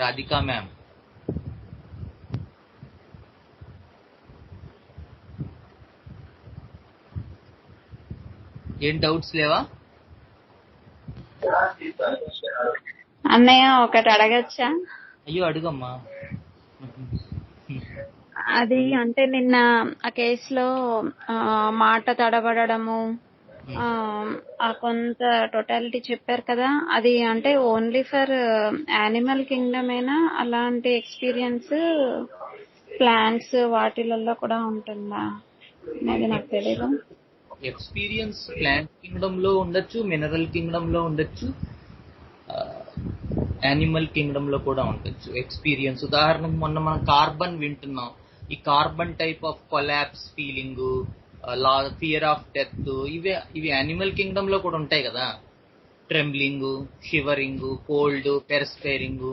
Radhika ma'am. ఏం doubts లేవా? అన్నయ్య ఒకటి అడగచ్చా? అయ్యో అడుగమ్మా. అది అంటే నిన్న ఆ కేసులో మాట తడబడము ఆ కొంత టోటాలిటీ చెప్పారు కదా, అది అంటే ఓన్లీ ఫర్ యానిమల్ కింగ్డమ్ ఏనా? అలాంటి ఎక్స్పీరియన్స్ ప్లాంట్స్ వాటిలలో కూడా ఉంటుందా అనేది నాకు తెలియదు. ఎక్స్పీరియన్స్ ప్లాంట్ కింగ్డమ్ లో ఉండొచ్చు, మినరల్ కింగ్డమ్ లో ఉండొచ్చు, యానిమల్ కింగ్డమ్ లో కూడా ఉండొచ్చు ఎక్స్పీరియన్స్. ఉదాహరణకు మొన్న మనం కార్బన్ వింటున్నాం. ఈ carbon type of collapse feeling, fear of death, ఇవి యానిమల్ కింగ్డమ్ లో కూడా ఉంటాయి కదా. Trembling, shivering, cold, perspiring.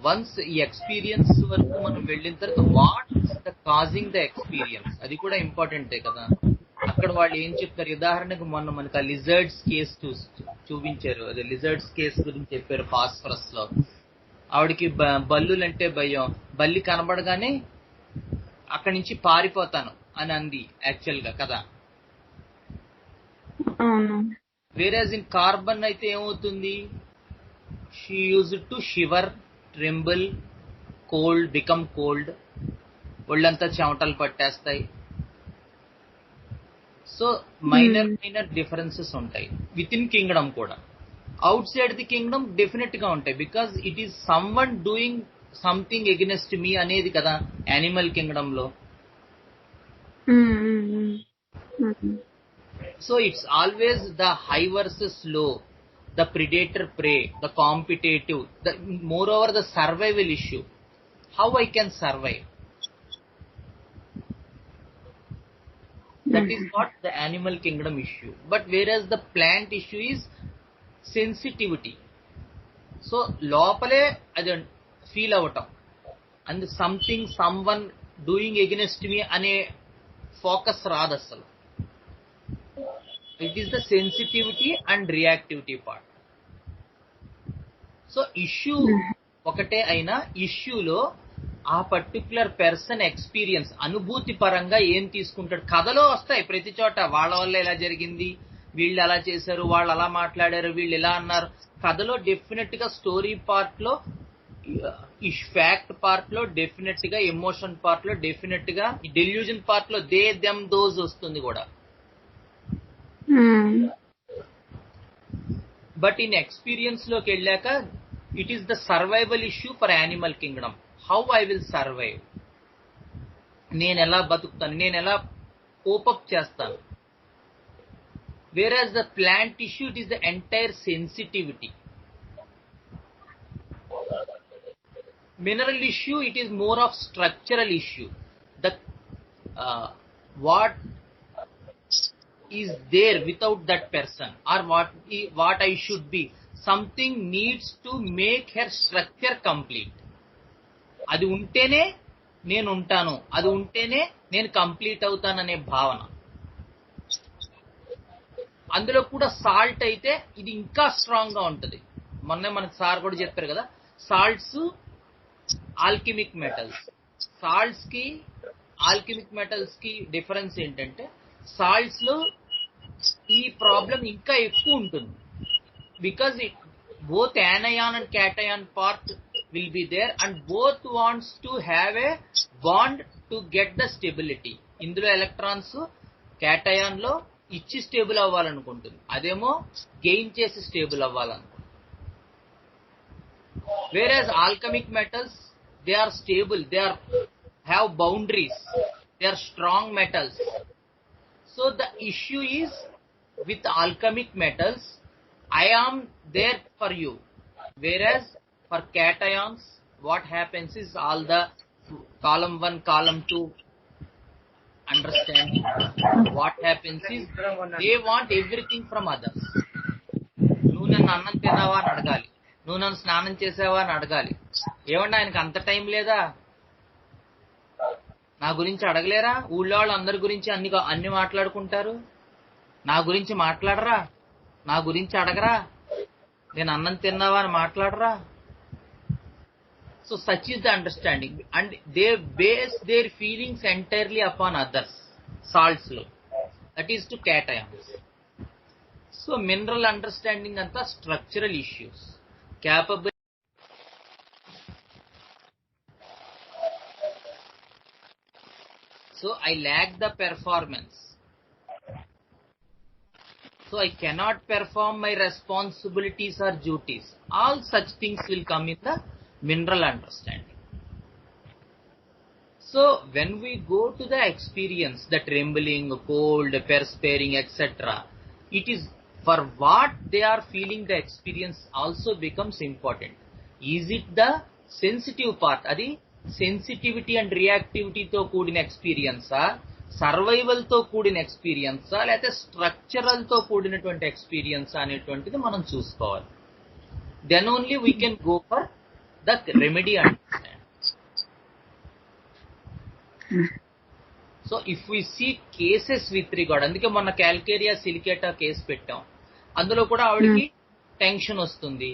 Once ఈ ఎక్స్పీరియన్స్ వరకు మనం వెళ్ళిన తర్వాత what the causing the experience, అది కూడా ఇంపార్టెంటే కదా. అక్కడ వాళ్ళు ఏం చెప్తారు, ఉదాహరణకు మొన్న మనకు ఆ లిజర్డ్స్ కేసు చూపించారు. అదే లిజర్డ్స్ కేసు గురించి చెప్పారు ఫాస్ఫరస్ లో. ఆవిడకి బల్లులంటే భయం, బల్లి కనబడగానే అక్కడి నుంచి పారిపోతాను అని అంది యాక్చువల్ గా కదా. వేరేజ్ ఇన్ కార్బన్ అయితే ఏమవుతుంది, she used to shiver, tremble, cold, become cold, ఒళ్ళంతా చెమటలు పట్టేస్తాయి. సో మైనర్ డిఫరెన్సెస్ ఉంటాయి విత్ ఇన్ కింగ్డమ్ కూడా. Outside the kingdom definite గా ఉంటాయి, because it is someone doing something against me అనేది కదా యానిమల్ కింగ్డమ్ లో. So it's always the high versus low, the predator prey, the competitive, moreover the survival issue. How I can survive? That is what the animal kingdom issue. But whereas the plant issue is sensitivity. So lopale adi feel avatam and something someone doing against me ane focus raadu asalu. It is the sensitivity and reactivity part. So issue ఒకటే అయినా ఇష్యూలో ఆ particular person experience, అనుభూతి పరంగా ఏం తీసుకుంటాడు. కథలో వస్తాయి ప్రతి చోట, వాళ్ళ వల్ల ఇలా జరిగింది, వీళ్ళు అలా చేశారు, వాళ్ళు అలా మాట్లాడారు, వీళ్ళు ఇలా అన్నారు. కథలో డెఫినెట్ గా స్టోరీ పార్ట్ లో, ఈ ఫ్యాక్ట్ పార్ట్ లో డెఫినెట్ గా, ఎమోషన్ పార్ట్ లో డెఫినెట్ గా, ఈ డెల్యూజన్ పార్ట్ లో దే దెమ్ దోస్ వస్తుంది కూడా. బట్ ఇన్ ఎక్స్పీరియన్స్ లోకి వెళ్ళాక it is the survival issue for animal kingdom. How I will survive, నేను ఎలా బతుకుతాను, నేను ఎలా కోపప్ చేస్తాను. Whereas the plant issue it is the entire sensitivity. Mineral issue it is more of structural issue. The what is there without that person, or what I should be, something needs to make her structure complete. అది ఉంటేనే నేను ఉంటాను, అది ఉంటేనే నేను complete అవుతాననే భావన. అందులో కూడా సాల్ట్ అయితే ఇది ఇంకా స్ట్రాంగ్ గా ఉంటుంది. మొన్న మనకు సార్ కూడా చెప్పారు కదా, సాల్ట్స్ ఆల్కెమిక్ మెటల్స్. సాల్ట్స్ కి ఆల్కెమిక్ మెటల్స్ కి డిఫరెన్స్ ఏంటంటే, సాల్ట్స్ లో ఈ ప్రాబ్లం ఇంకా ఎక్కువ ఉంటుంది. Because both anion and cation part will be there and both wants to have a bond to get the stability. ఇందులో ఎలక్ట్రాన్స్ క్యాటయాన్ లో ఇచ్చి స్టేబుల్ అవ్వాలనుకుంటుంది, అదేమో గెయిన్ చేసి stable అవ్వాలనుకుంటుంది. whereas alchemic metals, they are stable, they are have boundaries, they are strong metals. So the issue is with alchemic metals, I am there for you. Whereas for cations, what happens is all the column 1, column 2 understand. What happens is they want everything from others. నువ్వు నన్ను అన్నం తిన్నావా అని అడగాలి, నువ్వు నన్ను స్నానం చేసావా అని అడగాలి. ఏమన్నా ఆయనకు అంత టైం లేదా? నా గురించి అడగలేరా? ఊళ్ళో వాళ్ళు అందరి గురించి అన్ని మాట్లాడుకుంటారు, నా గురించి మాట్లాడరా? నా గురించి అడగరా? నేను అన్నం తిన్నావా అని మాట్లాడరా. So such is the understanding and they base their feelings entirely upon others. Salts లో that is two cations. So mineral understanding అంతా structural issues, capable. So I lack the performance. So I cannot perform my responsibilities or duties. All such things will come in the mineral understanding. So when we go to the experience, the trembling, cold, perspiring, etc., it is for what they are feeling, the experience also becomes important. Is it the sensitive part? Adi sensitivity and రియాక్టివిటీతో కూడిన ఎక్స్పీరియన్సా, సర్వైవల్తో కూడిన ఎక్స్పీరియన్సా, లేకపోతే స్ట్రక్చరల్తో కూడినటువంటి ఎక్స్పీరియన్సా అనేటువంటిది మనం చూసుకోవాలి. Then only we can go for the remedy understand. So if we see cases with regard, అందుకే మొన్న క్యాల్కేరియా సిలికేటా కేసు పెట్టాం. అందులో కూడా ఆవిడకి టెన్షన్ వస్తుంది,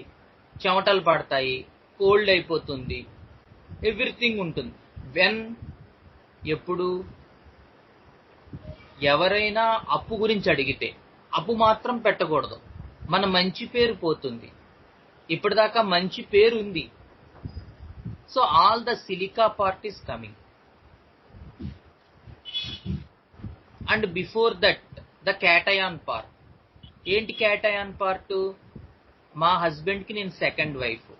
చెమటలు పడతాయి, కోల్డ్ అయిపోతుంది, ఎవ్రీథింగ్ ఉంటుంది. వెన్ ఎప్పుడు ఎవరైనా అప్పు గురించి అడిగితే అప్పు మాత్రం పెట్టకూడదు, మన మంచి పేరు పోతుంది. ఇప్పటిదాకా మంచి పేరు ఉంది. So all the silica part is coming. And before that the cation part. ఏంటి క్యాటయాన్ పార్ట్? మా హస్బెండ్కి నేను సెకండ్ వైఫ్.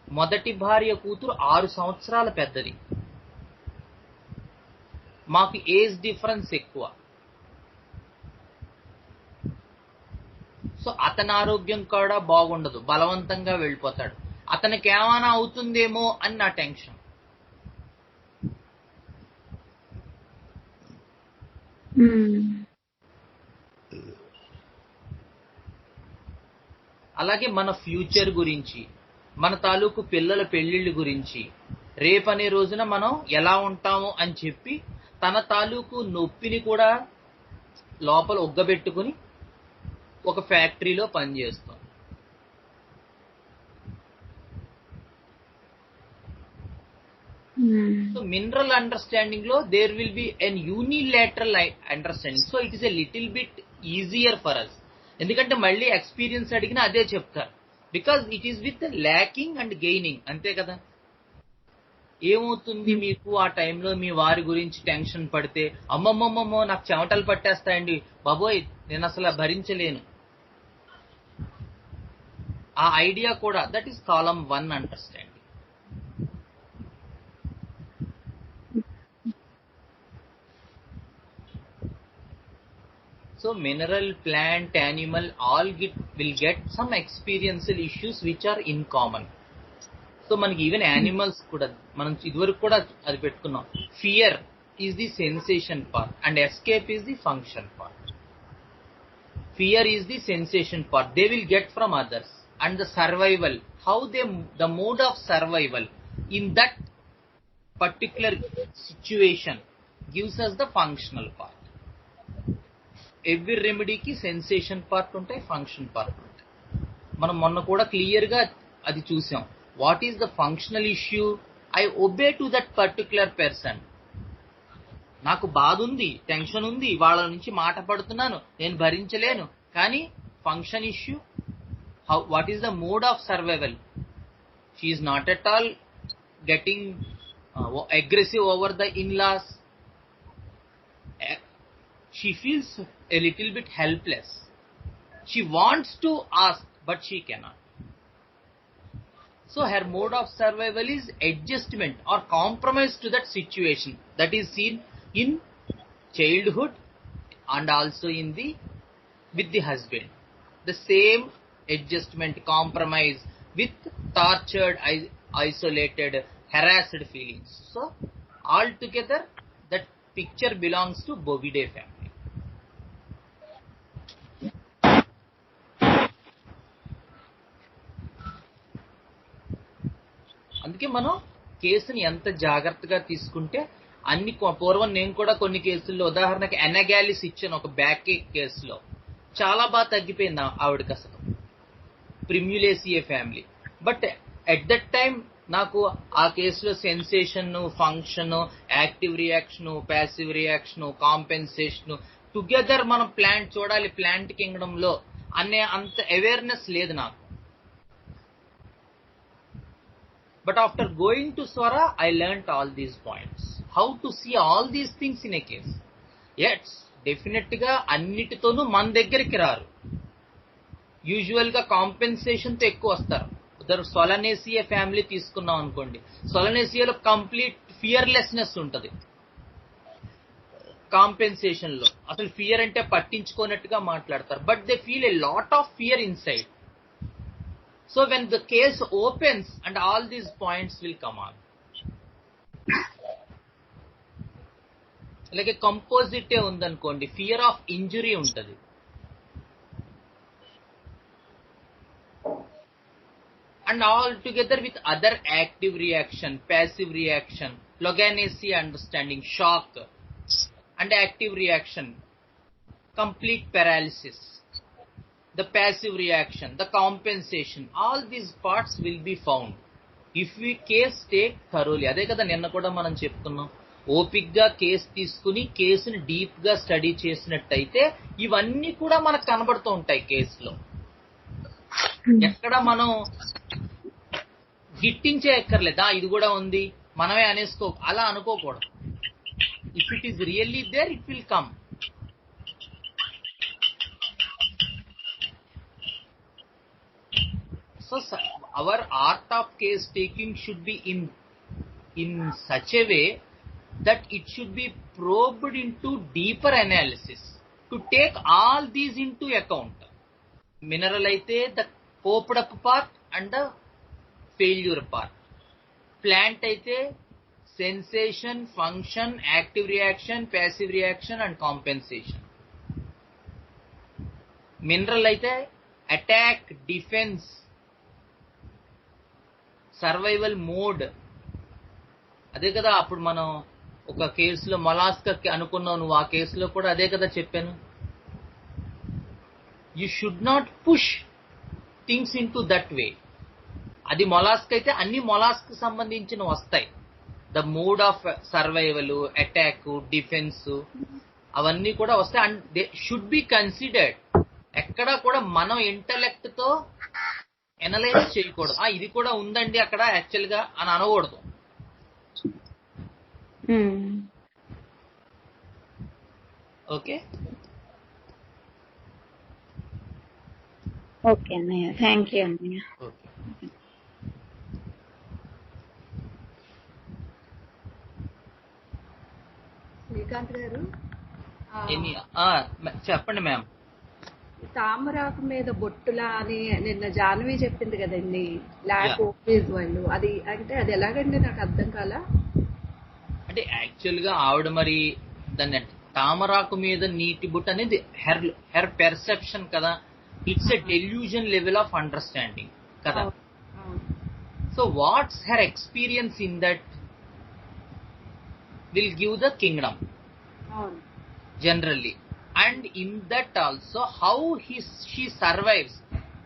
మొదటి భార్య కూతురు 6 సంవత్సరాల పెద్దది. మాకు ఏజ్ డిఫరెన్స్ ఎక్కువ. సో అతని ఆరోగ్యం కూడా బాగుండదు, బలవంతంగా వెళ్ళిపోతాడు. అతనికి ఏమైనా అవుతుందేమో అని నా టెన్షన్. అలాగే మన ఫ్యూచర్ గురించి, మన తాలూకు పిల్లల పెళ్లిళ్ళ గురించి, రేపనే రోజున మనం ఎలా ఉంటాము అని చెప్పి తన తాలూకు నొప్పిని కూడా లోపల ఒగ్గబెట్టుకుని ఒక ఫ్యాక్టరీలో పనిచేస్తాం. సో మినరల్ అండర్స్టాండింగ్ లో there will be an unilateral understanding. So it is a little bit easier for us. ఎందుకంటే మళ్ళీ ఎక్స్పీరియన్స్ అడిగినా అదే చెప్తారు. Because it is with lacking and gaining, అంతే కదా. ఏమవుతుంది మీకు ఆ టైంలో మీ వారి గురించి టెన్షన్ పడితే, అమ్మమ్మమ్మమ్మో నాకు చెమటలు పట్టేస్తాయండి బాబోయ్, నేను అసలు భరించలేను. ఆ ఐడియా కూడా, that is column 1 understanding. So mineral, plant, animal all will get some experiential issues which are in common. So మనకి ఈవెన్ యానిమల్స్ కూడా మనం ఇదివరకు కూడా అది పెట్టుకున్నాం. Fear is the sensation part and escape is the function part. Fear is the sensation part, they will get from others. And the survival, how they, the mode of survival in that particular situation gives us the functional part. Every రెమెడీకి sensation part ఉంటాయి, function part ఉంటాయి. మనం మొన్న కూడా clear గా అది చూసాం. What is the functional issue? I obey to that particular person. నాకు బాధ ఉంది, టెన్షన్ ఉంది, వాళ్ళ నుంచి మాట పడుతున్నాను, నేను భరించలేను. కానీ function issue, what is the mode of survival? She is not at all getting aggressive over the in-loss. She feels a little bit helpless. She wants to ask, but she cannot. So her mode of survival is adjustment or compromise to that situation. That is seen in childhood and also in the with the husband. The same adjustment, compromise with tortured, isolated, harassed feelings. So altogether that picture belongs to Bovidae family. అందుకే మనం కేసుని ఎంత జాగ్రత్తగా తీసుకుంటే అన్ని, పూర్వం నేను కూడా కొన్ని కేసుల్లో, ఉదాహరణకి ఎనగాలిస్ ఇచ్చాను ఒక బ్యాక్ కేసులో, చాలా బాగా తగ్గిపోయింది ఆవిడకి. అసలు Primulaceae family. But at that time నాకు ఆ కేసులో sensation, function, active reaction, passive reaction, compensation together మనం ప్లాంట్ చూడాలి ప్లాంట్ కింగ్డమ్ లో అనే అంత అవేర్నెస్ లేదు నాకు. But after going to Swara I learned all these points, how to see all these things in a case. Yes, definite గా అన్నిటితోనూ మన దగ్గరికి రారు. యూజువల్ గా కాంపెన్సేషన్ తో ఎక్కువ వస్తారు. సొలనేసియా ఫ్యామిలీ తీసుకున్నాం అనుకోండి, సొలనేసియాలో కంప్లీట్ ఫియర్లెస్నెస్ ఉంటుంది. కాంపెన్సేషన్ లో అసలు ఫియర్ అంటే పట్టించుకోనట్టుగా మాట్లాడతారు, but they feel a lot of fear inside. So when the case opens and all these points will come on. అలాగే కంపోజిటే ఉందనుకోండి, ఫియర్ ఆఫ్ ఇంజురీ ఉంటుంది. And all together with other active reaction, passive reaction, Loganaceae understanding, shock, and active reaction, complete paralysis, the passive reaction, the compensation, all these parts will be found if we case take thoroughly. అదే కదా నిన్న కూడా మనం చెప్తున్నాం, ఓపిక్ గా case తీసుకుని కేసుని deep గా స్టడీ చేసినట్టయితే ఇవన్నీ కూడా మనకు కనబడుతూ ఉంటాయి కేసులో. ఎక్కడ మనం గిట్టించే ఎక్కర్లేదా ఇది కూడా ఉంది మనమే అనేసుకో, అలా అనుకోకూడదు. If it is really there it will come. So our art of case taking should be in such a way that it should be probed into deeper analysis to take all these into account. Mineral అయితే the coped up part and the failure part. Plant అయితే sensation, function, active reaction, passive reaction and compensation. Mineral అయితే attack, defense, survival mode. అదే కదా అప్పుడు మనం ఒక కేసులో మొలాస్కా అనుకున్నావు, నువ్వు ఆ కేసులో కూడా అదే కదా చెప్పాను. You should not push things into that way. అది మొలాస్క్ అయితే అన్ని మొలాస్క్ సంబంధించిన వస్తాయి. The mood of survival, attack, defence అవన్నీ కూడా వస్తాయి. And they should be considered. ఎక్కడ కూడా మనం ఇంటలెక్ట్ తో ఎనలైజ్ చేయకూడదు, ఇది కూడా ఉందండి అక్కడ యాక్చువల్ గా అని అనకూడదు. ఓకే ఓకే అన్నయ్య, థ్యాంక్ యూ అన్నయ్య. ఓకే. శ్రీకాంత్ గారు, చెప్పండి మ్యామ్. తామరాకు మీద బొట్టులా అని నిన్న జాహ్నవి చెప్పింది కదండి, ల్యాక్ ఓపీస్ వాళ్ళు, అది అంటే అది ఎలాగండి నాకు అర్థం కాలా. అంటే యాక్చువల్ గా ఆవిడ మరి దాన్ని తామరాకు మీద నీటి బుట్ట అనేది హెర్ పెర్సెప్షన్ కదా, it's a delusion level of understanding కదా. So what's her experience in that will give the kingdom generally, and in that also how she survives,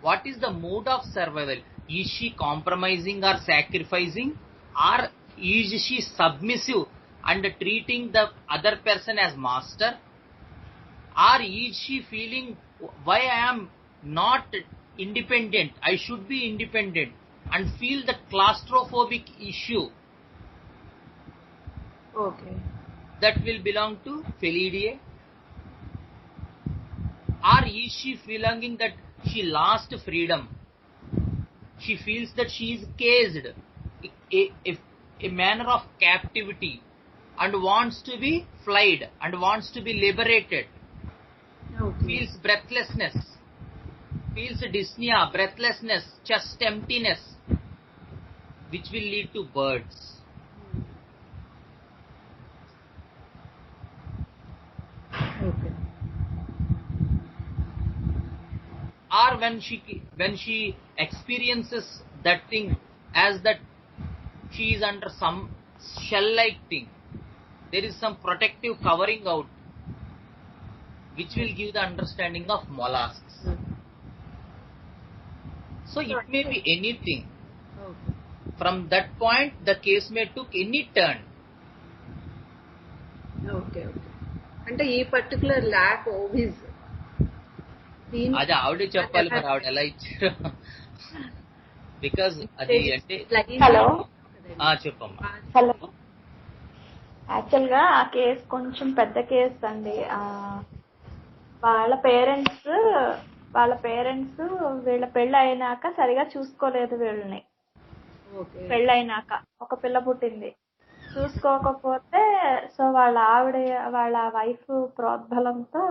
what is the mode of survival, is she compromising or sacrificing, or is she submissive and treating the other person as master, or is she feeling why I am not independent, I should be independent, and feel the claustrophobic issue. Okay. That will belong to Felidae. Or is she feeling that she lost freedom? She feels that she is caged, a manner of captivity, and wants to be flied and wants to be liberated. Okay. Feels breathlessness, feels dyspnea, breathlessness, chest emptiness, which will lead to birds. Okay. Or when she experiences that thing as that she is under some shell-like thing, there is some protective covering out, which will give the understanding of mollusks. So it may be anything. Okay From that point, the case may took any turn. Okay okay అంటే ఈ particular lakh ఓవిస్ అది ఆవిడే చెప్పాలి, మరి ఆవిడ ఎలా ఇచ్చారు. Because అది అంటే హలో చెప్పమ్మా. హలో యాక్చువల్ గా ఆ కేసు కొంచెం పెద్ద కేసు అండి. వాళ్ళ పేరెంట్స్ వీళ్ళ పెళ్ళి అయినాక సరిగా చూసుకోలేదు వీళ్ళని. పెళ్ళి అయినాక ఒక పిల్ల పుట్టింది, చూసుకోకపోతే సో వాళ్ళ వైఫ్ ప్రోద్బలంతో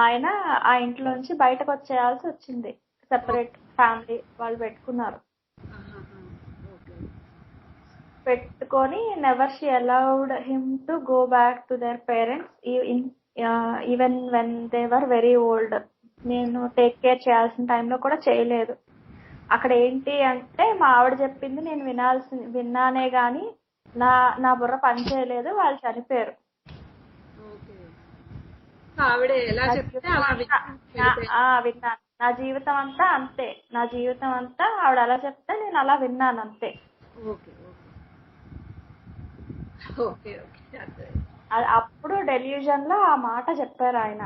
ఆయన ఆ ఇంట్లోంచి బయటకు వచ్చేయాల్సి వచ్చింది. సెపరేట్ ఫ్యామిలీ వాళ్ళు పెట్టుకున్నారు. పెట్టుకొని never she allowed him to go back to their parents even when they were very old. నేను టేక్ కేర్ చేయాల్సిన టైంలో కూడా చేయలేదు. అక్కడ ఏంటి అంటే మా ఆవిడ చెప్పింది నేను విన్నానే గాని నా బుర్ర పని చేయలేదు, వాళ్ళు చనిపోయారు. ఆవిడే ఎలా చెప్తే అలా విన్నాను. నా జీవితం అంతా అంతే, నా జీవితం అంతా ఆవిడ అలా చెప్తే నేను అలా విన్నాను అంతే. ఓకే ఓకే ఓకే అప్పుడు డెల్యూజన్ లో ఆ మాట చెప్పారు ఆయన.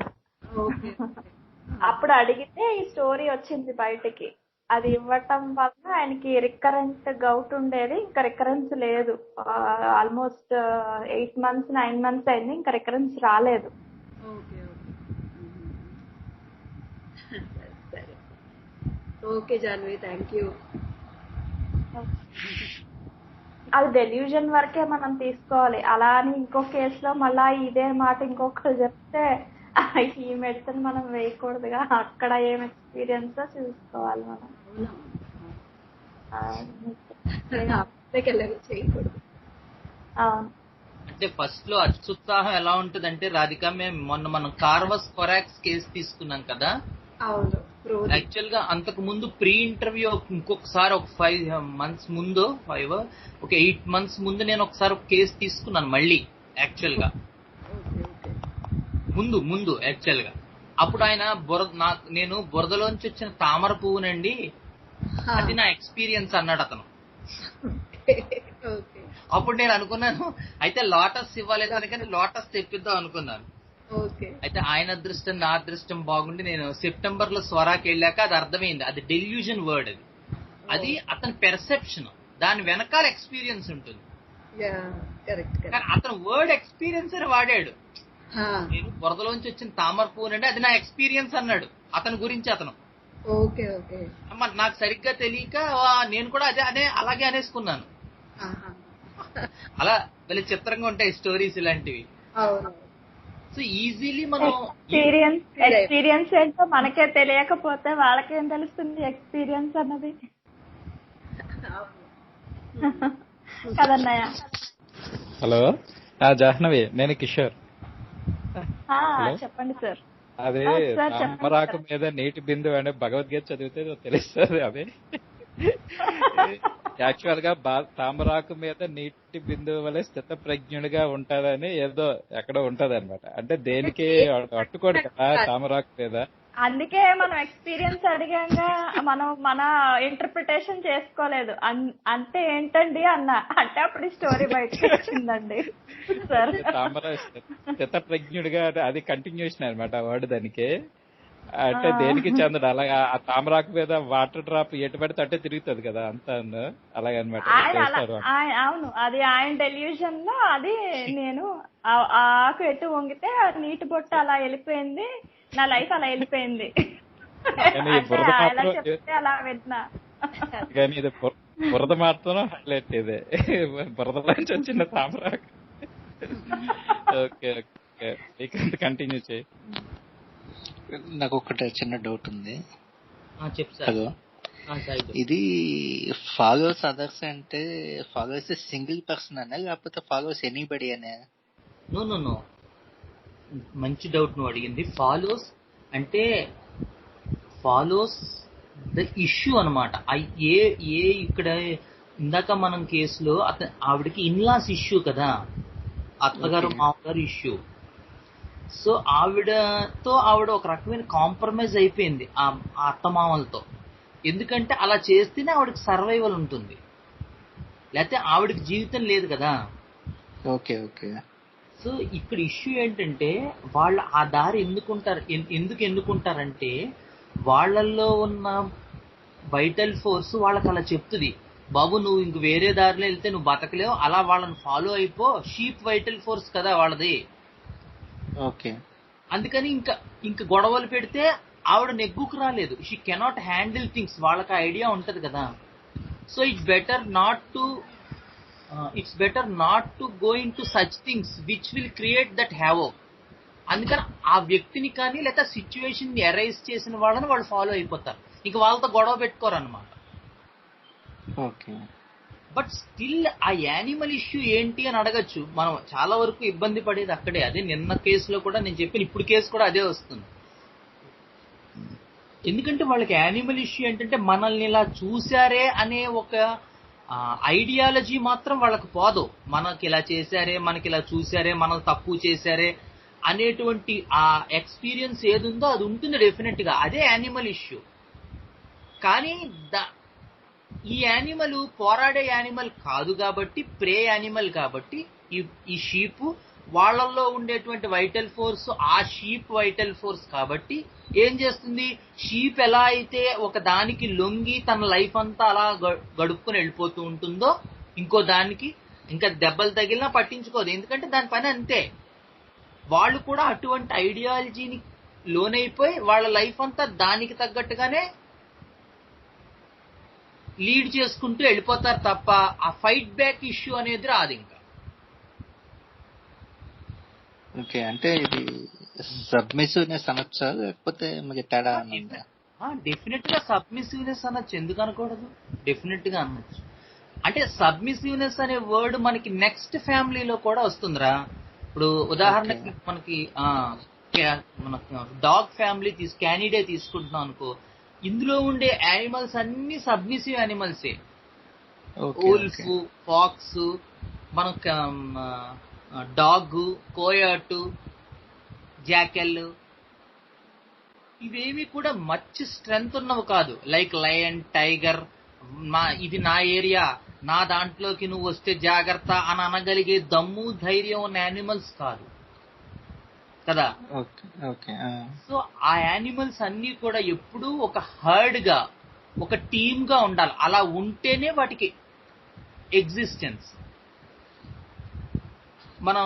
అప్పుడు అడిగితే ఈ స్టోరీ వచ్చింది బయటికి. అది ఇవ్వటం వల్ల ఆయనకి రికరెంట్ గౌట్ ఉండేది, ఇంకా రికరెన్స్ లేదు. ఆల్మోస్ట్ 8 months 9 months అయింది, ఇంకా రికరెన్స్ రాలేదు. Okay Janvi, thank you. అది డెల్యూజన్ వరకే మనం తీసుకోవాలి. అలా అని ఇంకో కేసులో మళ్ళా ఇదే మాట ఇంకొకరు చెప్తే ఈ మెడిసిన్ మనం వేయకూడదుగా. అక్కడ ఏం ఎక్స్పీరియన్స్ చూసుకోవాలి మనం. అంటే ఫస్ట్ లో అత్యుత్సాహం ఎలా ఉంటదంటే రాధిక, మనం కార్వస్ కొరాక్స్ కేసు తీసుకున్నాం కదా. యాక్చువల్ గా అంతకు ముందు ప్రీ ఇంటర్వ్యూ ఇంకొకసారి ఒక 5 months ముందు 8 months ముందు నేను ఒకసారి ఒక కేసు తీసుకున్నాను మళ్ళీ. యాక్చువల్ గా ముందు యాక్చువల్ గా అప్పుడు ఆయన నేను బురదలోంచి వచ్చిన తామర పువ్వునండి, అది నా ఎక్స్పీరియన్స్ అన్నాడు అతను. అప్పుడు నేను అనుకున్నాను అయితే లోటస్ ఇవ్వాలి కానీ లోటస్ తెప్పిద్దాం అనుకున్నాను. అయితే ఆయన అదృష్టం నా అదృష్టం బాగుండి నేను సెప్టెంబర్ లో స్వరాకి వెళ్ళాక అది అర్థమైంది, అది డెల్యూజన్ వర్డ్. అది అతని పెర్సెప్షన్, దాని వెనకాల ఎక్స్పీరియన్స్ ఉంటుంది. కానీ అతను వర్డ్ ఎక్స్పీరియన్స్ అని వాడాడు. నేను బురదలోంచి వచ్చిన తామర పువ్వునండి, అది నా ఎక్స్పీరియన్స్ అన్నాడు అతని గురించి అతను. నాకు సరిగ్గా తెలియక నేను కూడా అదే అలాగే అనేసుకున్నాను. అలా వెళ్ళి చిత్రంగా ఉంటాయి స్టోరీస్ ఇలాంటివి. సో ఈజీలీ మనం ఎక్స్పీరియన్స్ ఏంటో మనకే తెలియకపోతే వాళ్ళకేం తెలుస్తుంది ఎక్స్పీరియన్స్ అన్నది కదన్నయ్య. హలో జాహ్నవి, నేను కిషోర్. చెప్పండి సార్. అదే తామరాకు మీద నీటి బిందువు అనే భగవద్గీత చదివితే తెలుస్తుంది. అదే యాక్చువల్ గా తామరాకు మీద నీటి బిందువు వల్ల స్థిత ప్రజ్ఞుడిగా ఉంటాదని ఏదో ఎక్కడో ఉంటది అనమాట. అంటే దేనికి అట్టుకోడు కదా తామరాకు మీద. అందుకే మనం ఎక్స్పీరియన్స్ అడిగాక మనం మన ఇంటర్ప్రిటేషన్ చేసుకోలేదు. అంటే ఏంటండి అన్న అంటే అప్పుడు స్టోరీ బయటకు వచ్చిందండి. తామర స్థిత ప్రజ్ఞుడిగా అది కంటిన్యూషన్ అనమాట వర్డ్ దానికి. అంటే దేనికి చెందడు. అలాగా ఆ తామరాకు మీద వాటర్ డ్రాప్ ఎటు పడితే అట్టే తిరుగుతుంది కదా అంతా అలాగనమాట. అవును, అది ఆయన డెల్యూజన్ లో అది నేను ఆకు ఎటు వంగితే నీటి బొట్టు అలా వెళ్ళిపోయింది, నా లైఫ్ అలా వెళ్ళిపోయింది. అలా విన్నా కానీ ఇది బురద మాత్రం హైలైట్. ఇదే బురదలోంచి వచ్చిన తామరాకు. ఓకే ఓకే, కంటిన్యూ చేయి. నాకు ఒకటి చిన్న డౌట్ ఉంది. హలో, ఇది ఫాలోవర్స్ అదర్స్ అంటే ఫాలోవర్స్ సింగిల్ పర్సన్ అనే లేకపోతే ఫాలోవర్స్ ఎనీబడి అనే? నో, మంచి డౌట్ నువ్వు అడిగింది. ఫాలోస్ అంటే ఫాలోస్ ద ఇష్యూ అనమాట. ఇక్కడ ఇందాక మనం కేసులో ఆవిడకి ఇన్లాస్ ఇష్యూ కదా, అత్తగారు మామగారు ఇష్యూ. సో ఆవిడ ఒక రకమైన కాంప్రమైజ్ అయిపోయింది ఆ అత్తమామలతో. ఎందుకంటే అలా చేస్తేనే ఆవిడకి సర్వైవల్ ఉంటుంది, లేకపోతే ఆవిడకి జీవితం లేదు కదా. Okay okay. సో ఇక్కడ ఇష్యూ ఏంటంటే వాళ్ళు ఆ దారి ఎందుకు ఎన్నుకుంటారంటే వాళ్ళల్లో ఉన్న వైటల్ ఫోర్స్ వాళ్ళకి అలా చెప్తుంది, బాబు నువ్వు ఇంక వేరే దారిలో వెళ్తే నువ్వు బతకలేవు, అలా వాళ్ళని ఫాలో అయిపో. షీప్ వైటల్ ఫోర్స్ కదా వాళ్ళది. ఓకే. అందుకని ఇంకా గొడవలు పెడితే ఆవిడ నెగ్గుకు రాలేదు. She cannot handle things. వాళ్ళకి ఐడియా ఉంటది కదా. So it's better not to go into such things which will create that havoc. అందుకని ఆ వ్యక్తిని కానీ లేదా సిచ్యువేషన్ ని ఎరైజ్ చేసిన వాళ్ళని వాళ్ళు ఫాలో అయిపోతారు, ఇంక వాళ్ళతో గొడవ పెట్టుకోరు అనమాట. ఓకే. బట్ స్టిల్ ఆ యానిమల్ ఇష్యూ ఏంటి అని అడగచ్చు. మనం చాలా వరకు ఇబ్బంది పడేది అక్కడే. అదే నిన్న కేసులో కూడా నేను చెప్పిన, ఇప్పుడు కేసు కూడా అదే వస్తుంది. ఎందుకంటే వాళ్ళకి యానిమల్ ఇష్యూ ఏంటంటే మనల్ని ఇలా చూశారే అనే ఒక ఐడియాలజీ మాత్రం వాళ్ళకి పోదు. మనకి ఇలా చేశారే, మనకి ఇలా చూశారే, మనల్ని తక్కువ చేశారే అనేటువంటి ఆ ఎక్స్పీరియన్స్ ఏది ఉందో అది ఉంటుంది డెఫినెట్ గా. అదే యానిమల్ ఇష్యూ. కానీ ఈ యానిమల్ పోరాడే యానిమల్ కాదు కాబట్టి, ప్రే యానిమల్ కాబట్టి ఈ షీప్ వాళ్ళల్లో ఉండేటువంటి వైటల్ ఫోర్స్ ఆ షీప్ వైటల్ ఫోర్స్ కాబట్టి ఏం చేస్తుంది, షీప్ ఎలా అయితే ఒక దానికి లొంగి తన లైఫ్ అంతా అలా గడుపుకొని వెళ్ళిపోతూ ఉంటుందో, ఇంకో దానికి ఇంకా దెబ్బలు తగిలినా పట్టించుకోదు, ఎందుకంటే దాని పని అంతే. వాళ్ళు కూడా అటువంటి ఐడియాలజీని లోనైపోయి వాళ్ళ లైఫ్ అంతా దానికి తగ్గట్టుగానే లీడ్ చేసుకుంటూ వెళ్ళిపోతారు తప్ప ఆ ఫైట్ బ్యాక్ ఇష్యూ అనేది రాదు ఇంకా. ఓకే. అంటే ఇది సబ్మిసివ్నెస్ అనొచ్చా, లేకపోతే మరి తేడా ఉందా? డెఫినెట్ గా సబ్మిసివ్నెస్ అనొచ్చు, ఎందుకు అనకూడదు, డెఫినెట్ గా అనొచ్చు. అంటే సబ్మిసివ్నెస్ అనే వర్డ్ మనకి నెక్స్ట్ ఫ్యామిలీలో కూడా వస్తుందిరా. ఇప్పుడు ఉదాహరణకి మనకి డాగ్ ఫ్యామిలీ క్యానిడే తీసుకుంటున్నాం అనుకో, ఇందులో ఉండే యానిమల్స్ అన్ని సబ్మిసివ్ యానిమల్సే. వోల్ఫ్, ఫాక్స్, మన డాగ్, కోయాట్, జాకెల్, ఇవేవి కూడా మచ్ స్ట్రెంగ్త్ ఉన్నవి కాదు. లైక్ లయన్, టైగర్, ఇది నా ఏరియా, నా దాంట్లోకి నువ్వు వస్తే జాగ్రత్త అని అనగలిగే దమ్ము ధైర్యం ఉన్న యానిమల్స్ కాదు కదా. సో ఆ యానిమల్స్ అన్ని కూడా ఎప్పుడూ ఒక హర్డ్ గా, ఒక టీమ్ గా ఉండాలి. అలా ఉంటేనే వాటికి ఎగ్జిస్టెన్స్. మనం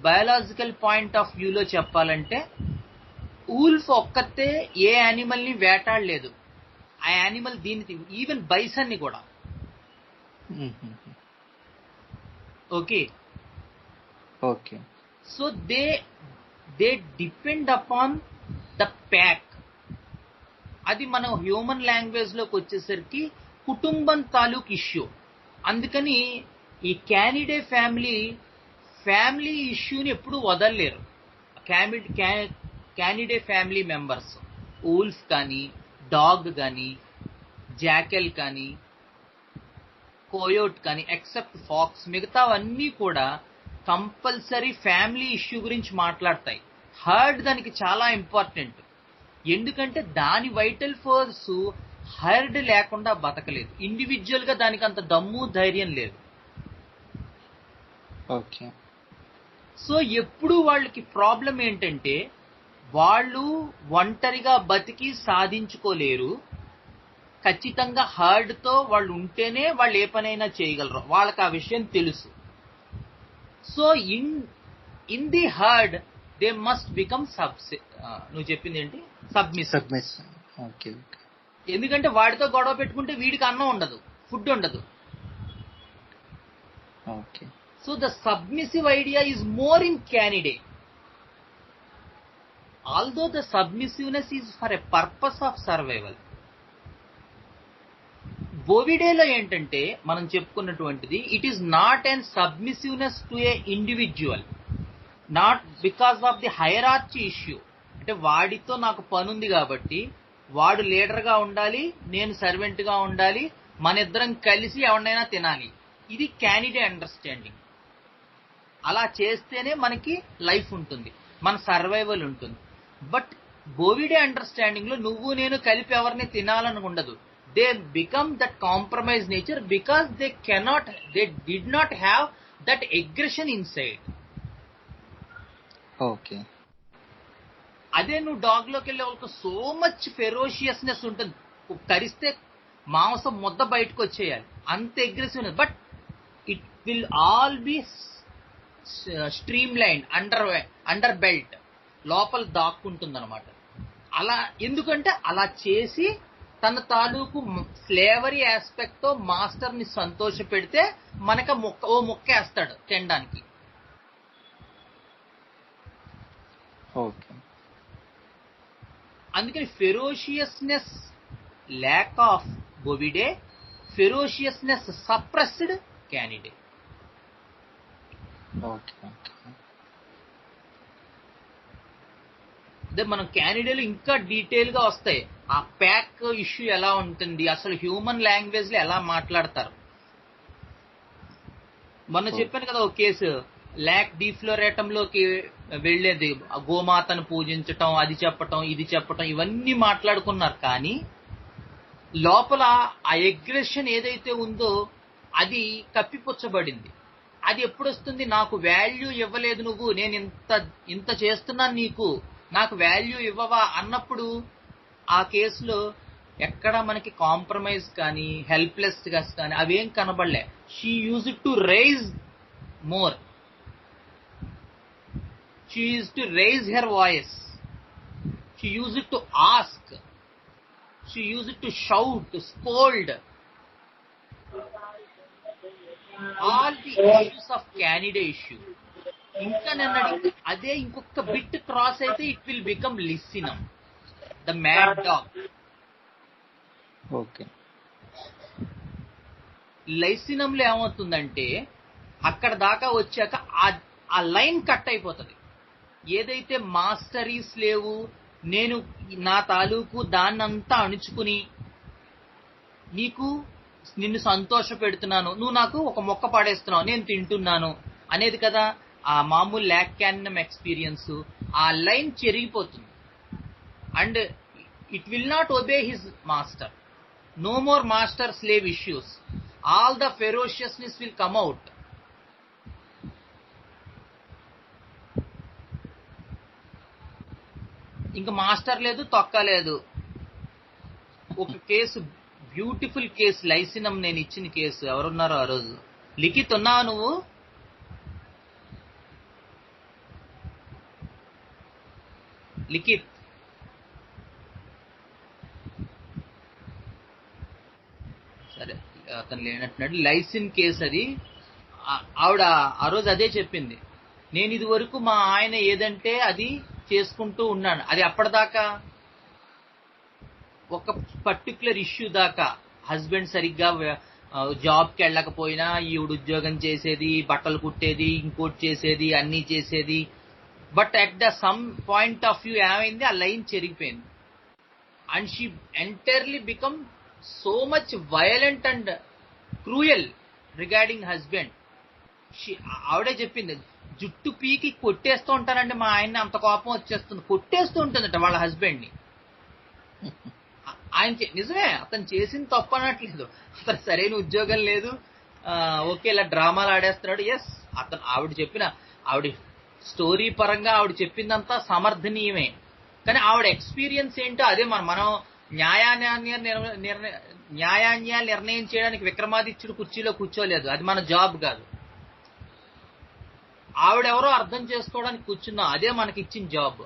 బయాలజికల్ పాయింట్ ఆఫ్ వ్యూలో చెప్పాలంటే ఊల్ఫ్ ఒక్కతే ఏ యానిమల్ ని వేటాడలేదు. ఆ యానిమల్ దీన్ని, ఈవెన్ బైసన్ ని కూడా. Okay. So they depend upon the pack. అది మనం హ్యూమన్ లాంగ్వేజ్ లోకి వచ్చేసరికి కుటుంబం తాలూకు ఇష్యూ. అందుకని ఈ క్యానిడే ఫ్యామిలీ ఇష్యూని ఎప్పుడూ వదలలేరు. క్యానిడే ఫ్యామిలీ మెంబర్స్, ఊల్ఫ్ కానీ, డాగ్ కానీ, జాకెల్ కానీ, కోయోట్ కానీ, ఎక్సెప్ట్ ఫాక్స్, మిగతావన్నీ కూడా కంపల్సరీ ఫ్యామిలీ ఇష్యూ గురించి మాట్లాడతాయి. హర్డ్ దానికి చాలా ఇంపార్టెంట్. ఎందుకంటే దాని వైటల్ ఫోర్స్ హర్డ్ లేకుండా బతకలేదు. ఇండివిజువల్ గా దానికి అంత దమ్ము ధైర్యం లేదు. సో ఎప్పుడు వాళ్ళకి ప్రాబ్లం ఏంటంటే వాళ్ళు ఒంటరిగా బతికి సాధించుకోలేరు. ఖచ్చితంగా హర్డ్ తో వాళ్ళు ఉంటేనే వాళ్ళు ఏ పనైనా చేయగలరు. వాళ్ళకి ఆ విషయం తెలుసు. So in the heard they must become నువ్వు చెప్పింది ఏంటి, సబ్మిస్. ఎందుకంటే వాడితో గొడవ పెట్టుకుంటే వీడికి అన్నం ఉండదు, ఫుడ్ ఉండదు. So the submissive idea is more in Canidae. Although the submissiveness is for a purpose of survival. బోవిడేలో ఏంటంటే మనం చెప్పుకున్నటువంటిది, it is not and submissiveness to a individual, not because of the hierarchy issue. అంటే వాడితో నాకు పనుంది కాబట్టి వాడు లీడర్ గా ఉండాలి, నేను సర్వెంట్ గా ఉండాలి, మన ఇద్దరం కలిసి ఎవరినైనా తినాలి. ఇది క్యానిడే అండర్స్టాండింగ్. అలా చేస్తేనే మనకి లైఫ్ ఉంటుంది, మన సర్వైవల్ ఉంటుంది. బట్ బోవిడే అండర్స్టాండింగ్ లో నువ్వు నేను కలిపి ఎవరిని తినాలని ఉండదు. They become that compromise nature because they did not have that aggression in side. Okay. అదే నువ్వు డాగ్ లోకి వెళ్ళే వాళ్ళకి సో మచ్ ఫెరోషియస్నెస్ ఉంటుంది, కరిస్తే మాంసం ముద్ద బయటకు వచ్చేయాలి, అంత aggressive. But it will all be streamline under belt, లోపల దాక్కుంటుంది అనమాట. అలా ఎందుకంటే అలా చేసి తన తాలూకు స్లేవరీ ఆస్పెక్ట్ తో మాస్టర్ ని సంతోష పెడితే మనకు ఓ ముక్క వేస్తాడు తినడానికి. ఓకే. అందుకని ferociousness lack of Bovidae, ferociousness suppressed Canidae. Okay. అదే మనం క్యానిడేలు ఇంకా డీటెయిల్ గా వస్తాయి. ఆ ప్యాక్ ఇష్యూ ఎలా ఉంటుంది, అసలు హ్యూమన్ లాంగ్వేజ్ లో ఎలా మాట్లాడతారు. మొన్న చెప్పాను కదా ఒక కేసు, ల్యాక్ డీఫ్లోరేటంలోకి వెళ్లేది, గోమాతను పూజించటం, అది చెప్పటం ఇది చెప్పటం, ఇవన్నీ మాట్లాడుకున్నారు. కానీ లోపల ఆ అగ్రెషన్ ఏదైతే ఉందో అది కప్పిపుచ్చబడింది. అది ఎప్పుడు వస్తుంది, నాకు వాల్యూ ఇవ్వలేదు నువ్వు, నేను ఇంత చేస్తున్నాను నీకు, నాకు వాల్యూ ఇవ్వవా అన్నప్పుడు ఆ కేసులో ఎక్కడ మనకి కాంప్రమైజ్ కానీ హెల్ప్లెస్ గా కానీ అవేం కనబడలే. She use to raise more, she use to raise her voice, she use to ask, she use to shout, scold. All the issues of Canidae issue. ఇంకా నన్ను అడిగితే అదే ఇంకొక బిట్ క్రాస్ అయితే it will become lyssinum, the mad dog. Okay. లైసినంలో ఏమవుతుందంటే అక్కడ దాకా వచ్చాక ఆ లైన్ కట్ అయిపోతుంది. ఏదైతే మాస్టరీస్ లేవు, నేను నా తాలూకు దాన్నంతా అణుచుకుని నిన్ను సంతోష పెడుతున్నాను, నువ్వు నాకు ఒక మొక్క పాడేస్తున్నావు, నేను తింటున్నాను అనేది కదా ఆ మామూలు ల్యాక్ క్యానినం ఎక్స్పీరియన్స్. ఆ లైన్ చెరిగిపోతుంది and it will not obey his master. No more master slave issues, all the ferociousness will come out. ఇంకా మాస్టర్ లేదు, తొక్క లేదు. ఒక కేసు, బ్యూటిఫుల్ కేసు, లైసినం నేను ఇచ్చిన కేసు. ఎవరున్నారో ఆ రోజు? లిఖిత్ ఉన్నావా నువ్వు? లిఖిత్ సరే, అతను లేనట్టున్నాడు. లైసిన్ కేసు అది. ఆవిడ ఆ రోజు అదే చెప్పింది, నేను ఇది వరకు మా ఆయన ఏదంటే అది చేసుకుంటూ ఉన్నాను. అది అప్పటిదాకా ఒక పర్టికులర్ ఇష్యూ దాకా హస్బెండ్ సరిగ్గా జాబ్కి వెళ్ళకపోయినా ఈవిడ ఉద్యోగం చేసేది, బట్టలు కుట్టేది, ఇంకోటి చేసేది, అన్నీ చేసేది. But at the some point of view ఏమైంది, ఆ లైన్ చెరిగిపోయింది. And she entirely become so much violent and cruel regarding husband. ఆవిడే చెప్పింది, జుట్టు పీకి కొట్టేస్తూ ఉంటానండి మా ఆయన్ని, అంత కోపం వచ్చేస్తుంది, కొట్టేస్తూ ఉంటుందట వాళ్ళ హస్బెండ్ ని. ఆయన నిజమే, అతను చేసింది తప్పు అనట్లేదు, అతను సరైన ఉద్యోగం లేదు, ఓకే ఇలా డ్రామాలు ఆడేస్తున్నాడు. ఎస్, ఆవిడ స్టోరీ పరంగా ఆవిడ చెప్పిందంతా సమర్థనీయమే. కానీ ఆవిడ ఎక్స్పీరియన్స్ ఏంటో అదే. మనం న్యాయాన్యాలు నిర్ణయం చేయడానికి విక్రమాదిత్యుడు కుర్చీలో కూర్చోలేదు, అది మన జాబ్ కాదు. ఆవిడెవరో అర్థం చేసుకోవడానికి కూర్చున్నాం, అదే మనకి ఇచ్చిన జాబ్.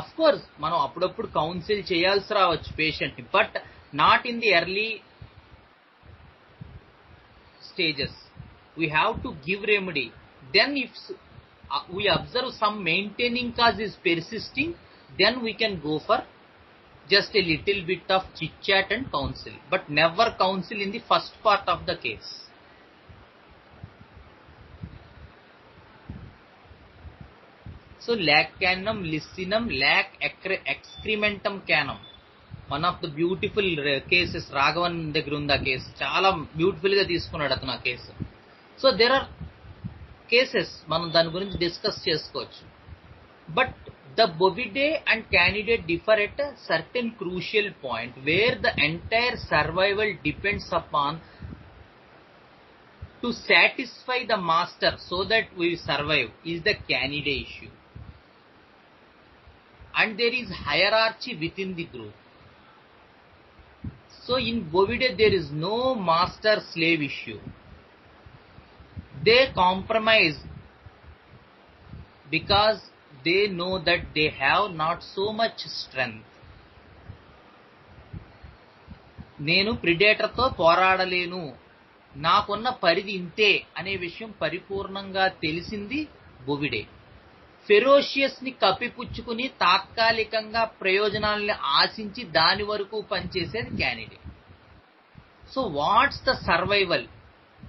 అఫ్ కోర్స్ మనం అప్పుడప్పుడు కౌన్సిల్ చేయాల్సి రావచ్చు పేషెంట్ ని, but not in the early stages. We have to give remedy. Then if we observe some maintaining cause is persisting, then we can go for just a little bit of chit chat and counsel, but never counsel in the first part of the case. So lac canum, licinum, lac excrementum canum, one of the beautiful cases. Raghavan దగ్గర ఉంది ఆ case, చాలా beautiful గా తీసుకున్నాడు అతను ఆ case. So there are cases మనం దాని గురించి డిస్కస్ చేసుకోవచ్చు. But the bovidae and canidae differ at a certain crucial point where the entire survival depends upon to satisfy the master so that we survive is the canidae issue, and there is hierarchy within the group. So in bovidae there is no master slave issue. They compromise because they know that they have not so much strength. నేను ప్రిడేటర్తో పోరాడలేను, నాకున్న పరిధి ఇంతే అనే విషయం పరిపూర్ణంగా తెలిసింది బొవిడే. Ferocious ని కప్పిపుచ్చుకుని తాత్కాలికంగా ప్రయోజనాలని ఆశించి దాని వరకు పనిచేసేది Canidae. So what's the survival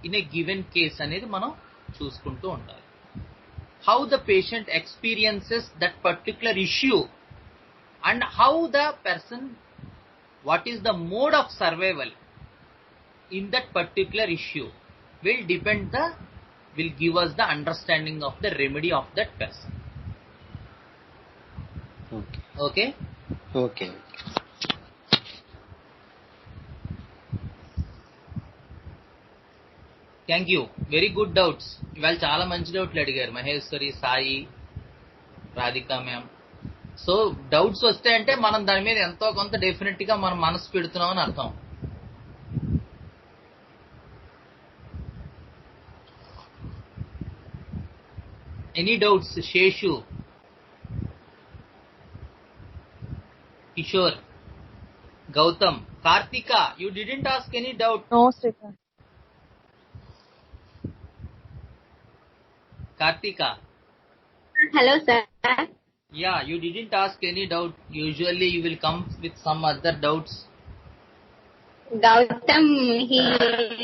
in a given case అనేది మనం చూసుకుంటూ ఉండాలి. How the patient experiences that particular issue and how the person, what is the mode of survival in that particular issue will give us the understanding of the remedy of that person. Okay. Thank you. Very good doubts. ఇవాళ చాలా మంచి డౌట్లు అడిగారు Maheshwari, Sai, Radhika ma'am. So doubts వస్తే అంటే మనం దాని మీద ఎంతో కొంత డెఫినెట్ గా మనం మనసు పెడుతున్నాం అని అర్థం. Any doubts? Seshu, Kishore, Gautam, Karthika, you didn't ask any doubt? No Srikanth. Kartika. Hello, sir. Yeah, you didn't ask any doubt. Usually you will come with some other doubts. Gautam, he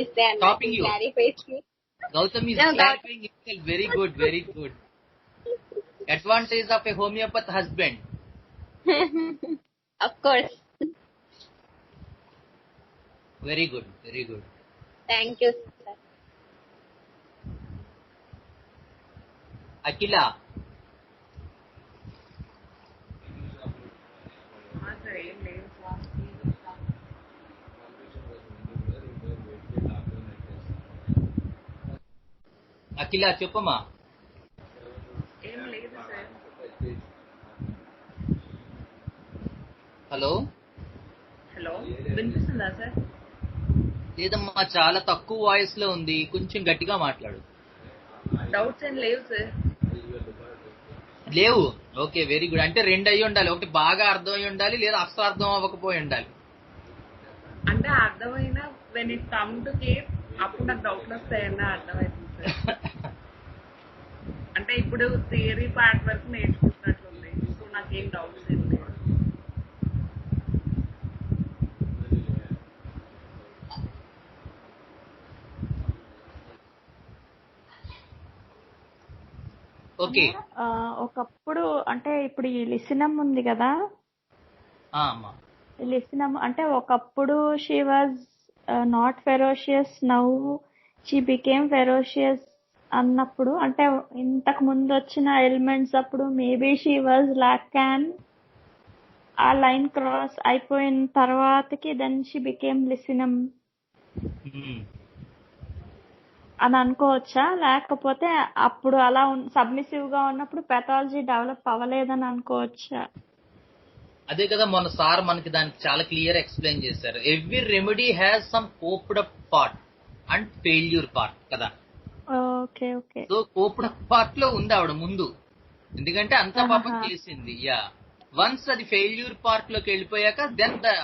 is there. Stopping you. Clarifies me. Gautam is clarifying himself. Very good, very good. Advantage of a homeopath husband. Of course. Very good, very good. Thank you, sir. Akila. Akila, చెప్పమ్మా. ఏం లేదు sir. Hello hello, వినిపిస్తుందా sir? లేదమ్మా, చాలా తక్కువ voice లో ఉంది, కొంచెం గట్టిగా మాట్లాడు. డౌట్స్ ఏం లేవు సార్. లేవు. Okay, very good. అంటే రెండు అయ్యి ఉండాలి, ఒకటి బాగా అర్థం అయ్యి ఉండాలి, లేదా అసలు అర్థం అవ్వకపోయి ఉండాలి. అంటే అర్థమైనా when it come to care అప్పుడు నాకు డౌట్లు వస్తాయన్న అర్థమవుతుంది సార్. అంటే ఇప్పుడు థియరీ పార్ట్ వరకు నేర్చుకుంటున్నట్లుంది, సో నాకేం డౌట్స్ ఏం లేవు. ఓకే. ఒకప్పుడు అంటే ఇప్పుడు ఈ లిసినమ్ ఉంది కదా, లిసినమ్ అంటే ఒకప్పుడు she was not ferocious, now she became ferocious అన్నప్పుడు, అంటే ఇంతకు ముందు వచ్చిన ఎలిమెంట్స్ అప్పుడు మేబీ షీ వాజ్ లాకాన్, ఆ లైన్ క్రాస్ అయిపోయిన తర్వాతకి దెన్ షీ బికేమ్ లిసినమ్ అని అనుకోవచ్చా? లేకపోతే అప్పుడు అలా సబ్మిసివ్ గా ఉన్నప్పుడు పెథాలజీ డెవలప్ అవ్వలేదని అనుకోవచ్చా? అదే కదా మొన్న సార్ మనకి దానికి చాలా క్లియర్ ఎక్స్ప్లెయిన్ చేశారు. Every remedy has some coped up part and failure part కదా. Okay okay. So coped up part లో ఉంది ఆవిడ ముందు, ఎందుకంటే అంతా పాపం చేసింది. యా, వన్స్ అది ఫెయిల్యూర్ పార్ట్ లోకి వెళ్ళిపోయాక దెన్ ద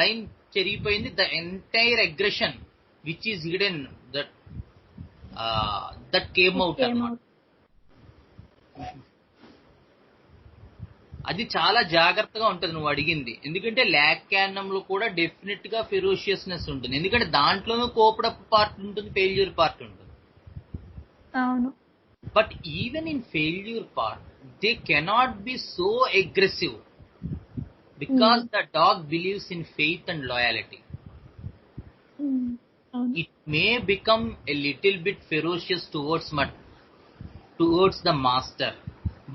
లైన్ చెరిగిపోయింది. The entire aggression which is hidden that came out అన్నమాట. అది చాలా జాగ్రత్తగా ఉంటుంది నువ్వు అడిగింది, ఎందుకంటే లాకానంలో కూడా డెఫినెట్ గా ఫెరోషియస్నెస్ ఉంటుంది, ఎందుకంటే దాంట్లోనూ కోపడప్ పార్ట్ ఉంటుంది, ఫెయిల్యూర్ పార్ట్ ఉంటుంది. అవును. But even in failure part they cannot be so aggressive because the dog believes in faith and loyalty. It may become a little bit ferocious towards towards the master,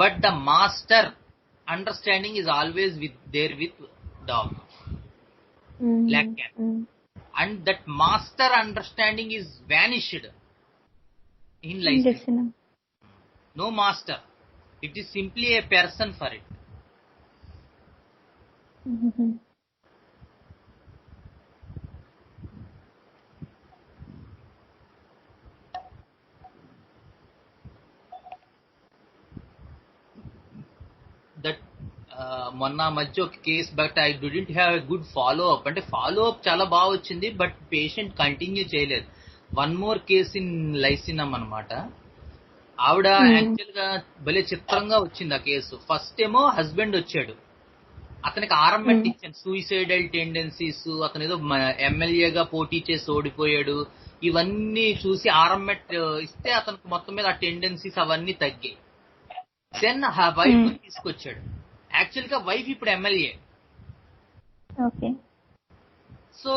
but the master understanding is always there with dog, like cat. And that master understanding is vanished in licensing. No master, it is simply a person for it. That మొన్న మధ్య ఒక case, but I didn't have a good follow up. అంటే follow up చాలా బాగా వచ్చింది, but patient continue చేయలేదు. One more case in లైసినమ్ అనమాట. ఆవిడ యాక్చువల్ గా భలే చిత్రంగా వచ్చింది ఆ కేసు. ఫస్ట్ ఏమో హస్బెండ్ వచ్చాడు, అతనికి ఆర్ఎంఎట్ ఇచ్చాను, సూయిసైడల్ టెండెన్సీస్, అతను ఏదో ఎమ్మెల్యేగా పోటీ చేసి ఓడిపోయాడు, ఇవన్నీ చూసి ఆర్ఎంఎట్ ఇస్తే అతనికి మొత్తం మీద ఆ టెండెన్సీస్ అవన్నీ తగ్గాయి. దెన్ ఆ వైఫ్ తీసుకొచ్చాడు. యాక్చువల్ గా వైఫ్ ఇప్పుడు ఎమ్మెల్యే. సో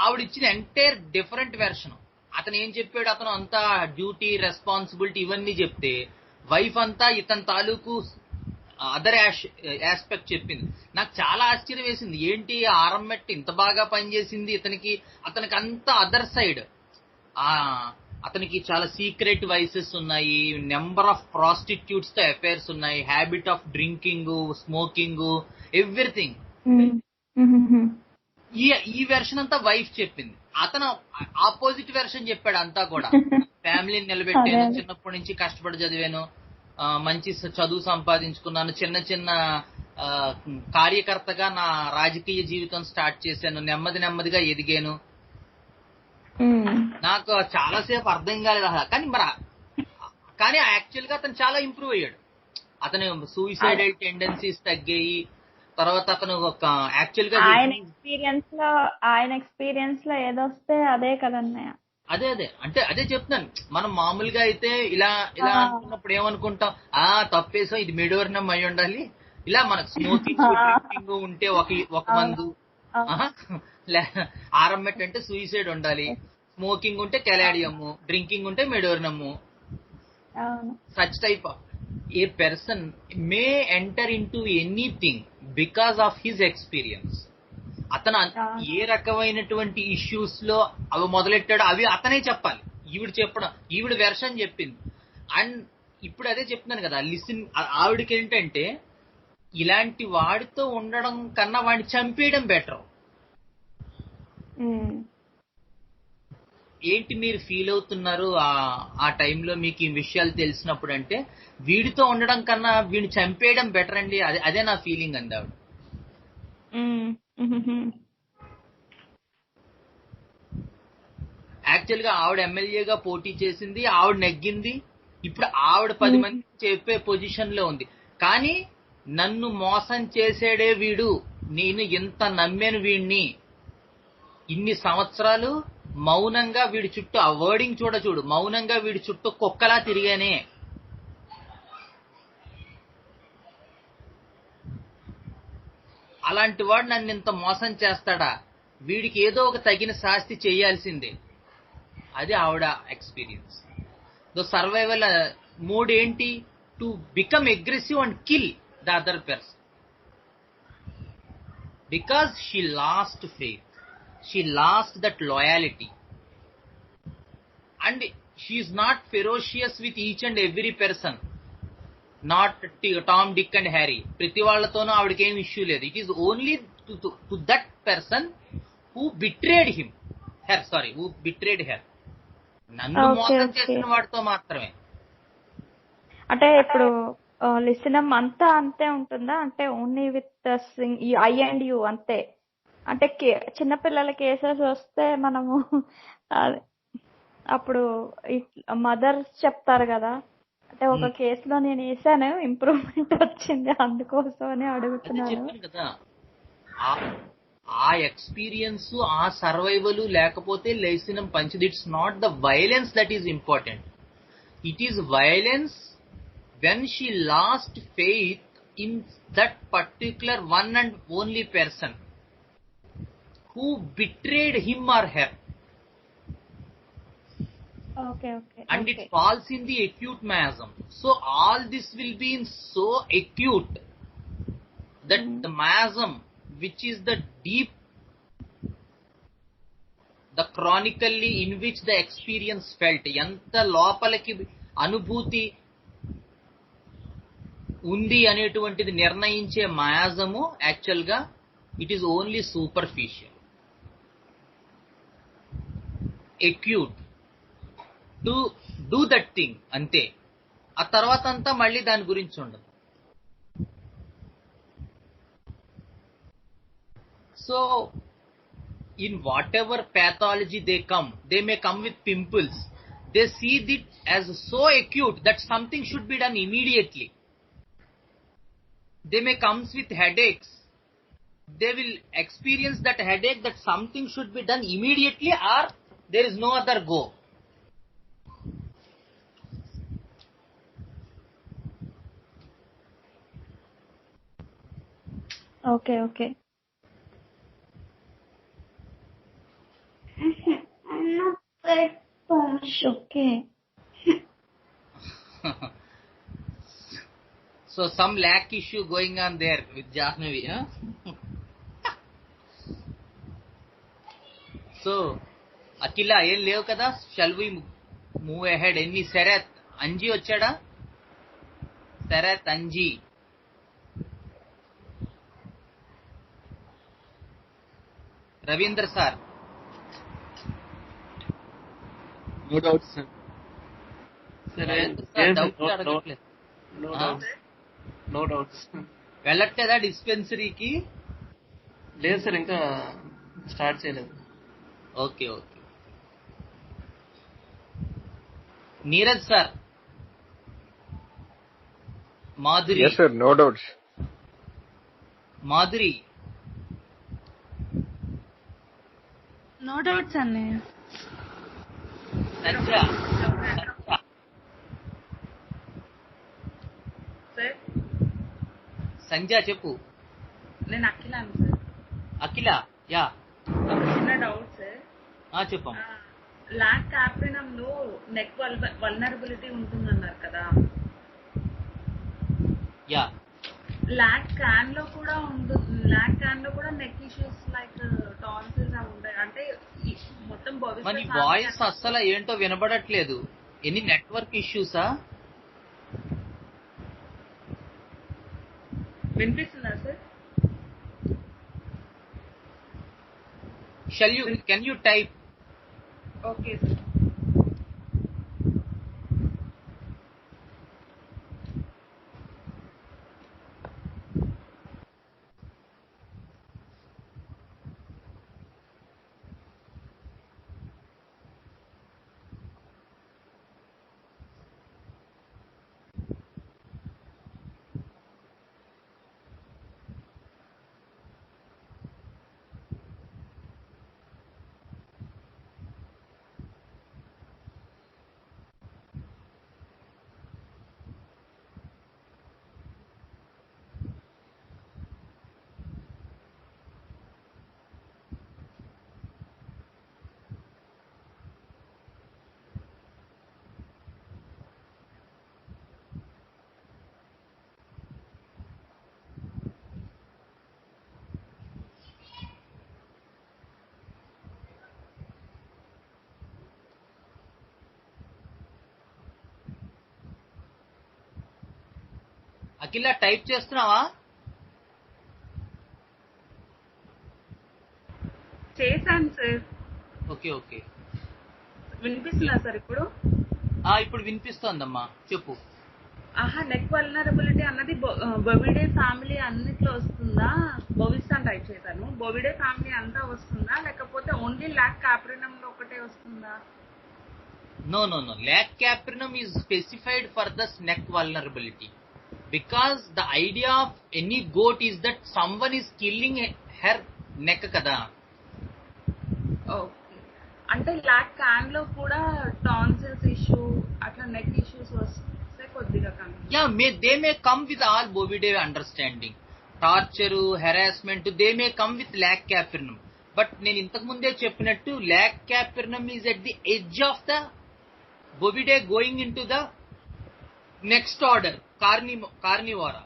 ఆవిడ ఇచ్చిన ఎంటైర్ డిఫరెంట్ వెర్షన్. అతను ఏం చెప్పాడు, అతను అంతా డ్యూటీ, రెస్పాన్సిబిలిటీ ఇవన్నీ చెప్తే, వైఫ్ అంతా ఇతని తాలూకు అదర్ ఆస్పెక్ట్ చెప్పింది. నాకు చాలా ఆశ్చర్యం వేసింది, ఏంటి ఆర్ఎంఎట్ ఇంత బాగా పనిచేసింది ఇతనికి, అతనికి అంతా అదర్ సైడ్. అతనికి చాలా సీక్రెట్ వైసెస్ ఉన్నాయి, నెంబర్ ఆఫ్ ప్రాస్టిట్యూట్స్ తో అఫైర్స్ ఉన్నాయి, habit of drinking, smoking, everything. ఈ వెర్షన్ అంతా వైఫ్ చెప్పింది. అతను ఆపోజిట్ వెర్షన్ చెప్పాడు అంతా కూడా. ఫ్యామిలీని నిలబెట్టాను, చిన్నప్పటి నుంచి కష్టపడి చదివాను, మంచి చదువు సంపాదించుకున్నాను, చిన్న చిన్న కార్యకర్తగా నా రాజకీయ జీవితం స్టార్ట్ చేశాను, నెమ్మదిగా ఎదిగాను. నాకు చాలాసేపు అర్థం కాలేదు కానీ యాక్చువల్ గా అతను చాలా ఇంప్రూవ్ అయ్యాడు. అతను సూయిసైడల్ టెండెన్సీస్ తగ్గాయి. తర్వాత అతను ఒక యాక్చువల్ గా ఆయన ఎక్స్పీరియన్స్ లో ఏదొస్తే అదే కదన్నయ్య. అదే అంటే అదే చెప్తున్నాను. మనం మామూలుగా అయితే ఇలా అనుకున్నప్పుడు ఏమనుకుంటాం, తప్పేసాం, ఇది మెడోర్నం అయి ఉండాలి, ఇలా మనకు స్మోకింగ్, డ్రింకింగ్ ఉంటే ఒక మందు, ఆర్ఎంఎట్ అంటే సూయిసైడ్ ఉండాలి, స్మోకింగ్ ఉంటే కెలాడియమ్, డ్రింకింగ్ ఉంటే medorrhinum. Such type of a person may enter into anything because of his experience. అతను ఏ రకమైనటువంటి ఇష్యూస్ లో అవి మొదలెట్టాడో అవి అతనే చెప్పాలి. ఈవిడ వెర్షన్ చెప్పింది. అండ్ ఇప్పుడు అదే చెప్తున్నాను కదా, లిసన్. ఆవిడకి ఏంటంటే, ఇలాంటి వాడితో ఉండడం కన్నా వాడిని చంపేయడం బెటర్. ఏంటి మీరు ఫీల్ అవుతున్నారు ఆ టైంలో మీకు ఈ విషయాలు తెలిసినప్పుడు? అంటే వీడితో ఉండడం కన్నా వీడిని చంపేయడం బెటర్ అండి, అదే నా ఫీలింగ్ అంది ఆవిడ. యాక్చువల్ గా ఆవిడ ఎమ్మెల్యేగా పోటీ చేసింది, ఆవిడ నెగ్గింది. ఇప్పుడు ఆవిడ 10 మంది చెప్పే పొజిషన్ లో ఉంది. కానీ నన్ను మోసం చేసాడే వీడు, నేను ఎంత నమ్మాను వీడిని, ఇన్ని సంవత్సరాలు మౌనంగా వీడి చుట్టూ, ఆ వర్డింగ్ చూడు, మౌనంగా వీడి చుట్టూ కుక్కలా తిరిగానే. అలాంటి వాడు నన్ను ఇంత మోసం చేస్తాడా, వీడికి ఏదో ఒక తగిన శాస్తి చేయాల్సిందే. అది ఆవిడ ఎక్స్పీరియన్స్. ద సర్వైవల్ మోడ్ ఏంటి? To become aggressive and kill the other person. Because she lost faith, she lost that loyalty, and she is not ferocious with each and every person, not Tom, Dick and Harry. ప్రతి వాళ్ళతోనూ ఆవిడకి ఏం issue లేదు. It is only to that person who betrayed her. నన్ను మోసం చేసిన వాడితో మాత్రమే. అంటే ఇప్పుడు లిసనమ్ అంతా అంతే ఉంటుందా? అంటే only with I and you అంతే? అంటే చిన్నపిల్లల కేసెస్ వస్తే మనము అప్పుడు మదర్స్ చెప్తారు కదా, అంటే ఒక కేసులో నేను వేసాను, ఇంప్రూవ్మెంట్ వచ్చింది, అందుకోసం అని అడుగుతున్నాను కదా. ఆ ఎక్స్పీరియన్స్, ఆ సర్వైవల్ లేకపోతే లైసినం పంచది. It's not the violence that is important, it is violence when she lost faith in that particular one and only person who betrayed him or her. Okay, okay, and it okay. falls in the acute miasm. So all this will be in so acute that the miasm, which is the deep, the chronically in which the experience felt, ఎంత లోపలికి అనుభూతి ఉంది అనేటువంటిది నిర్ణయించే మాయాజము actual గా it is only superficial, acute to do that thing అంతే. ఆ తర్వాత అంతా మళ్ళీ దాని గురించి ఉండదు. So in whatever pathology they may come with pimples. They see it as so acute that something should be done immediately. They may come with headaches. They will experience that headache that something should be done immediately or there is no other go. Okay, okay. Okay. So some lack issue going on there with Jahnavi, huh? So Akila ఏం లేవు కదా, shall we move ahead? ఎన్ని శరత్ అంజీ వచ్చాడా? Sharath Anji, Ravindra sir. No doubt, sir. Sir, Ravindra sir doubt అడగట్లేదు. no doubt. No doubt. వెళ్ళట్లేదా డిస్పెన్సరీకి? లేదు సార్, ఇంకా స్టార్ట్ చేయలేదు. Okay okay. Neeraj sir, Madhuri. Yes, sir. No doubts. Madhuri, No doubts అన్నయ్య. సంజ, సార్ సంజ చెప్పు. నేను అఖిలాను సార్. అఖిల, యా ఒక చిన్న డౌట్ సార్. చెప్పమ్మా. లాక్ క్యాప్రినంలో నెక్ వల్నరబిలిటీ ఉంటుందన్నారు కదా, యా లాక్ క్యాన్ లో కూడా ఉంటుంది. లాక్ క్యాన్ లో కూడా నెక్ ఇష్యూస్ లైక్ టాన్సిల్స్ అవి ఉంటాయి. అంటే మొత్తం మరి వాయిస్ అస్సలు ఏంటో వినబడట్లేదు. ఎన్ని నెట్వర్క్ ఇష్యూసా? వినిపిస్తుందా sir? Can you type? Okay sir. Akhila type చేస్తున్నావా? చేశాను సార్. Okay okay. వినిపిస్తుందా సార్ ఇప్పుడు? ఇప్పుడు వినిపిస్తోందమ్మా, చెప్పు. నెక్ వల్నరబిలిటీ అన్నది బొవిడే ఫ్యామిలీ అన్నిట్లో వస్తుందా? బోవిస్ అని టైప్ చేశాను. బొవిడే ఫ్యామిలీ అంతా వస్తుందా, లేకపోతే ఓన్లీ లాక్ క్యాప్రినం లో ఒకటే వస్తుందా? No. Lac caprinum is specified for this neck vulnerability because the idea of any goat is that someone is killing her neck kada. Okay. అంటే లాక్ క్యాన్ లో కూడా టాన్సిల్స్ ఇష్యూ అట్లా నెక్ ఇష్యూస్ వస్తే కొద్దిగా they may come with all bovidae understanding, torture, harassment, they may come with lac caprinum. But నేను ఇంతకు ముందే చెప్పినట్టు lac caprinum is at the edge of the Bovidae going into the next order, carnivora.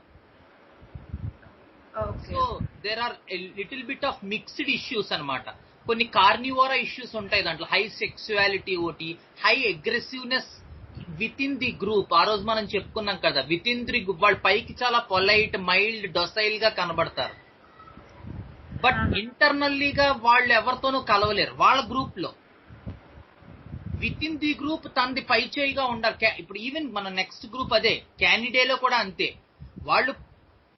Okay So there are a little bit of mixed issues అన్నమాట. కొన్ని Carnivora issues ఉంటాయి దాంట్లో, high sexuality ఒకటి, high aggressiveness with in the group. ఆ రోజు మనం చెప్పుకున్నాం కదా, విత్ ఇన్ ది గ్రూప్ వాళ్ళు పైకి చాలా పొలైట్, మైల్డ్, డొసైల్ గా కనబడతారు, బట్ ఇంటర్నల్లీగా వాళ్ళు ఎవరితోనూ కలవలేరు వాళ్ళ గ్రూప్ లో. విత్ ఇన్ ది గ్రూప్ తనది పై చేయిగా ఉండాలి. ఇప్పుడు ఈవెన్ మన నెక్స్ట్ గ్రూప్ అదే, క్యానిడేలో కూడా అంతే. వాళ్ళు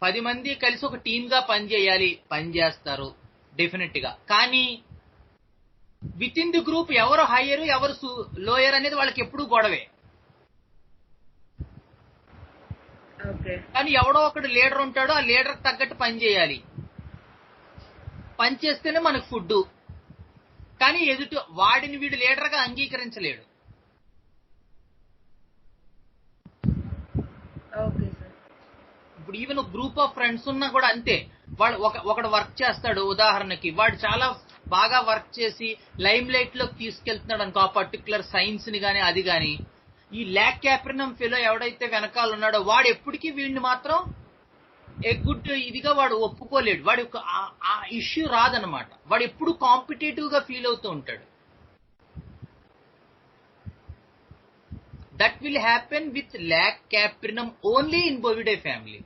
10 మంది కలిసి ఒక టీమ్ గా పనిచేయాలి, పనిచేస్తారు డెఫినెట్ గా. కానీ విత్ ఇన్ ది గ్రూప్ ఎవరు హయ్యర్ ఎవరు లోయర్ అనేది వాళ్ళకి ఎప్పుడు గొడవే. ఓకే కానీ ఎవడో ఒకడు లీడర్ ఉంటాడో, ఆ లీడర్ తగ్గట్టు పని చేయాలి, పని చేస్తేనే మనకు ఫుడ్. కానీ ఎదుటి వాడిని వీడు లీడర్ గా అంగీకరించలేడు. Okay sir. ఇప్పుడు ఈవెన్ ఒక గ్రూప్ ఆఫ్ ఫ్రెండ్స్ ఉన్నా కూడా అంతే. వాడు ఒకడు వర్క్ చేస్తాడు, ఉదాహరణకి వాడు చాలా బాగా వర్క్ చేసి లైమ్ లైట్ లోకి తీసుకెళ్తున్నాడు అనుకో, ఆ పర్టికులర్ సైన్స్ ని గానీ అది గాని, ఈ ల్యాక్ క్యాప్రినమ్ ఫెలో ఎవడైతే వెనకాల ఉన్నాడో వాడు ఎప్పటికీ వీడిని మాత్రం ఏ గుడ్ ఇదిగా వాడు ఒప్పుకోలేడు. వాడి ఆ ఇష్యూ రాదనమాట. వాడు ఎప్పుడు కాంపిటేటివ్ గా ఫీల్ అవుతూ ఉంటాడు. That will happen with lac caprinum only in Bovidae family.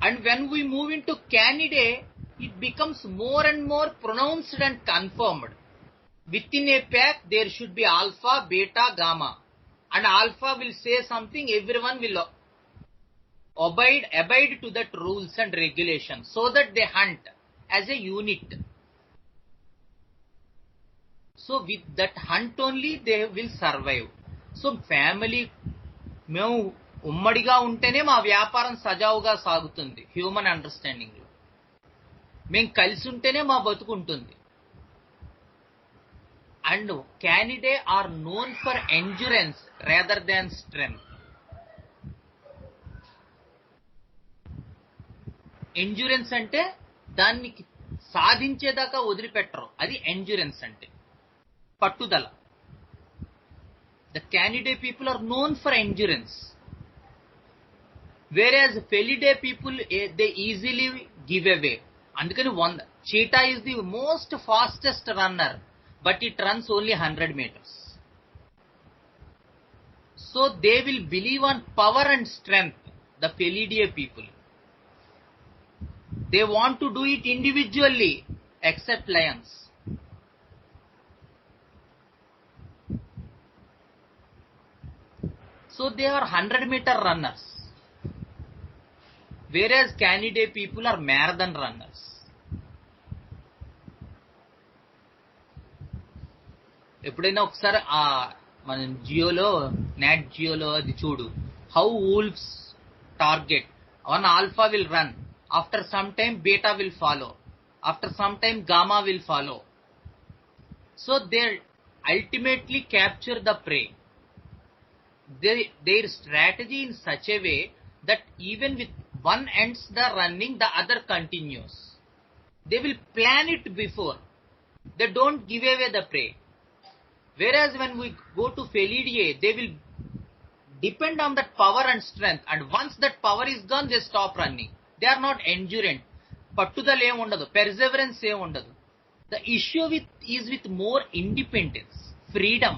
And when we move into Canidae, it becomes more and more pronounced and confirmed. Within a pack, there should be alpha, beta, gamma. And alpha will say something, everyone will abide to that rules and regulations, so that they hunt as a unit. So with that hunt only, they will survive. So family, మేము ఉమ్మడిగా ఉంటేనే మా వ్యాపారం సజావుగా సాగుతుంది. Human understanding లో మేము కలిసి ఉంటేనే మా బతుకుంటుంది. And Canidae are known for endurance rather than strength. Endurance అంటే దాన్ని సాధించేదాకా వదిలిపెట్టరు, అది ఎండ్యూరెన్స్ అంటే పట్టుదల. The Canidae people are known for endurance. Whereas Felidae people, they easily give away. అందుకని cheetah is the most fastest runner, but it runs only 100 meters. So they will believe on power and strength, the Felidae people. They want to do it individually, except lions. So they are 100-meter runners. Whereas Canidae people are marathon runners. ఎప్పుడైనా ఒకసారి మన జియోలో, not జియోలో అది చూడు, how wolves target. One alpha will run, after some time beta will follow, after some time gamma will follow. So they ultimately capture the prey. Their strategy in such a way that even with one ends the running, the other continues. They will plan it before. They don't give away the prey. Whereas when we go to Felidae, they will depend on that power and strength, and once that power is gone, they stop running. They are not endurant. Pattudal em undadu, perseverance em undadu. The issue is with more independence, freedom.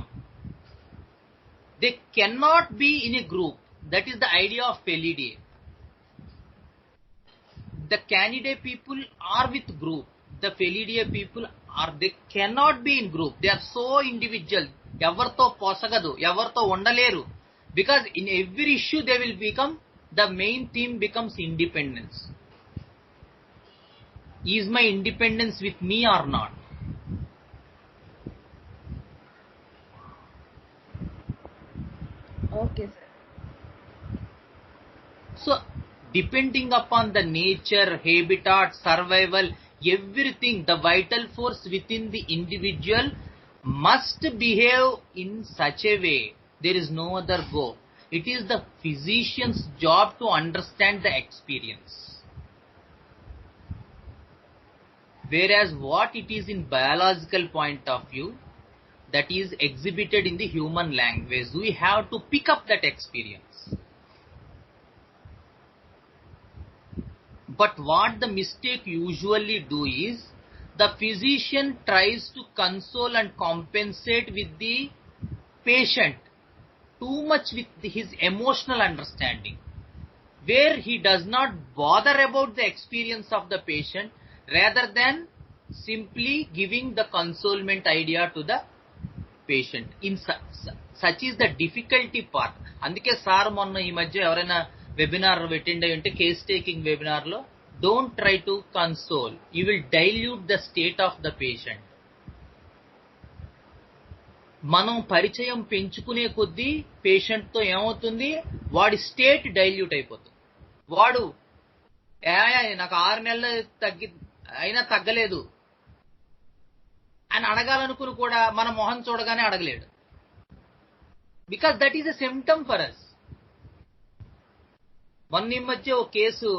They cannot be in a group. That is the idea of Felidae. The Canidae people are with group. The Felidae people they cannot be in group. They are so individual. Evartho posagadu, evartho undaleru. Because in every issue they will become, the main theme becomes independence. Is my independence with me or not? Okay, sir. So, depending upon the nature, habitat, survival, everything, the vital force within the individual must behave in such a way. There is no other go. It is the physician's job to understand the experience. Whereas what it is in biological point of view, that is exhibited in the human language. We have to pick up that experience. But what the mistake usually do is, the physician tries to console and compensate with the patient too much with his emotional understanding, where he does not bother about the experience of the patient rather than simply giving the consolement idea to the patient. In such is the difficulty part. అందుకే sir మొన్న ఈ మధ్య ఎవరైనా webinar attend అయ్యి ఉంటే case taking webinar లో, don't try to console, you will dilute the state of the patient. మనం పరిచయం పెంచుకునే కొద్దీ పేషెంట్ తో ఏమవుతుంది, వాడి స్టేట్ డైల్యూట్ అయిపోతుంది. వాడు నాకు 6 నెలలు అయినా తగ్గలేదు అని అడగాలనుకుని కూడా మన మొహం చూడగానే అడగలేడు. Because that is a symptom for us. మొన్న ఈ మధ్య ఒక కేసు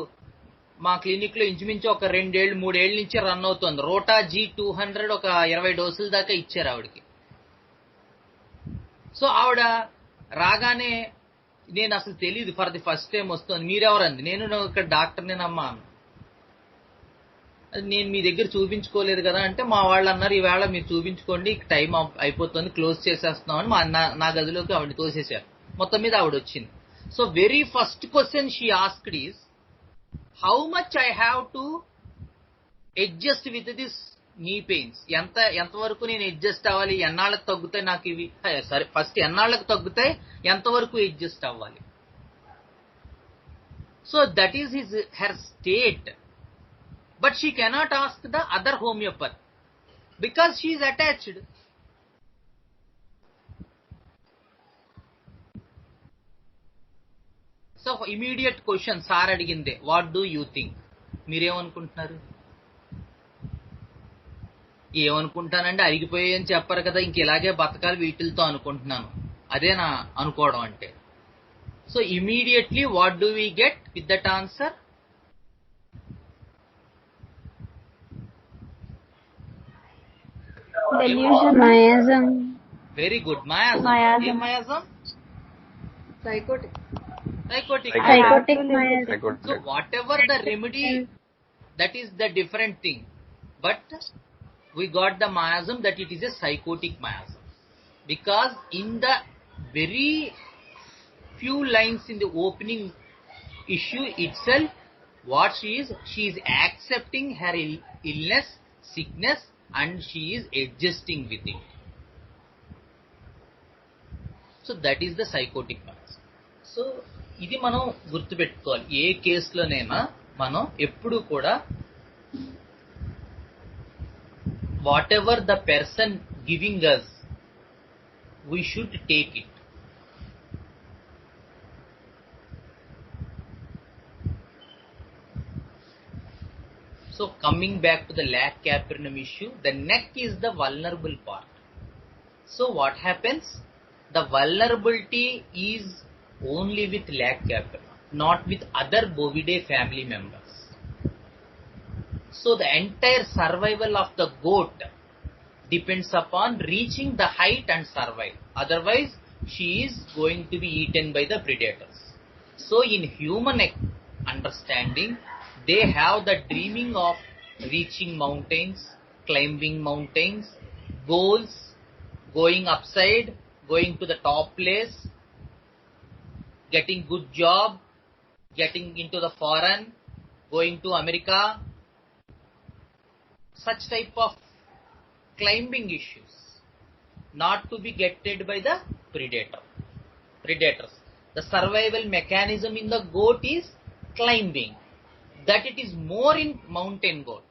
మా క్లినిక్ లో ఇంచుమించు ఒక 2 ఏళ్ళు 3 ఏళ్ళ నుంచి రన్ అవుతుంది. రోటా G200 ఒక 20 డోసుల దాకా ఇచ్చారు ఆవిడకి. సో ఆవిడ రాగానే నేను అసలు తెలియదు, ఫర్ ది ఫస్ట్ టైం వస్తుంది. మీరెవరంది? నేను ఇక్కడ డాక్టర్నేనమ్మా. నేను మీ దగ్గర చూపించుకోలేదు కదా అంటే, మా వాళ్ళు అన్నారు ఈవేళ మీరు చూపించుకోండి, టైం అయిపోతుంది, క్లోజ్ చేసేస్తున్నాం అని నా గదిలోకి ఆవిడ తోసేశారు. మొత్తం మీద ఆవిడ వచ్చింది. So very first question she asked is, how much I have to adjust with this నీ పెయిన్స్. ఎంతవరకు నేను అడ్జస్ట్ అవ్వాలి, ఎన్నాళ్ళకి తగ్గుతాయి నాకు ఇవి, సరే ఫస్ట్ ఎన్నాళ్ళకి తగ్గుతాయి, ఎంతవరకు అడ్జస్ట్ అవ్వాలి. So that is her state. But she cannot ask the other homeopath because she is attached. So immediate question sir అడిగిందే, what do you think? మీరేమనుకుంటున్నారు? ఏమనుకుంటానంటే అరిగిపోయాయని చెప్పరు కదా, ఇంక ఇలాగే బతకాలి వీటితో అనుకుంటున్నాను. అదే నా అనుకోవడం అంటే. So immediately what do we get with that answer? Delusion. Mayasm. Very good. Mayasm. Mayasm. Mayasm? Psychotic. Psychotic. Psychotic Absolutely. mayasm. So whatever the remedy, that is the different thing. But we got the miasm that it is a psychotic miasm. Because in the very few lines in the opening issue itself, what she is accepting her illness, sickness, and she is adjusting with it. So that is the psychotic miasm. So ఇది మనం గుర్తుపెట్టుకోవాలి. ఏ కేసులోనైనా మనం ఎప్పుడు కూడా whatever the person giving us, we should take it. So coming back to the lac caprinum issue, the neck is the vulnerable part. So what happens? The vulnerability is only with lac caprinum, not with other bovidae family members. So the entire survival of the goat depends upon reaching the height and survive. Otherwise, she is going to be eaten by the predators. So in human understanding, they have the dreaming of reaching mountains, climbing mountains, goals, going upside, going to the top place, getting good job, getting into the foreign, going to America, such type of climbing issues, not to be getted by the predators. The survival mechanism in the goat is climbing. That it is more in mountain goat.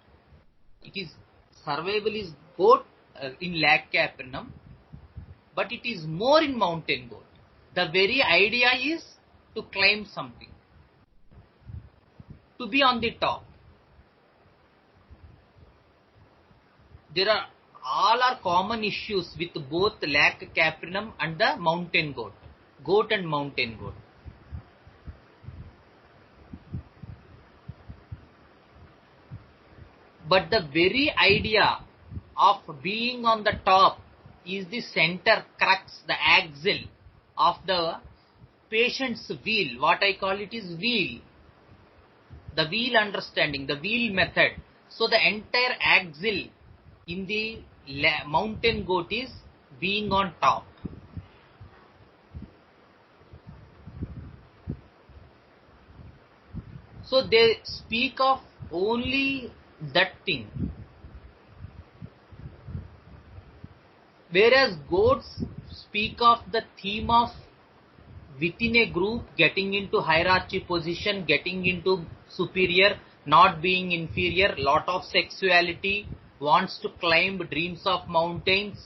It is survival is goat in lac caprinum, but it is more in mountain goat. The very idea is to climb something, to be on the top. There are all are common issues with both lac caprinum and the mountain goat and mountain goat. But the very idea of being on the top is the center crux, the axle of the patient's wheel. What I call it is wheel. The wheel understanding, the wheel method. So the entire axle in the mountain goat is being on top. So they speak of only that thing. Whereas goats speak of the theme of within a group, getting into hierarchy position, getting into superior, not being inferior, lot of sexuality, wants to climb, dreams of mountains,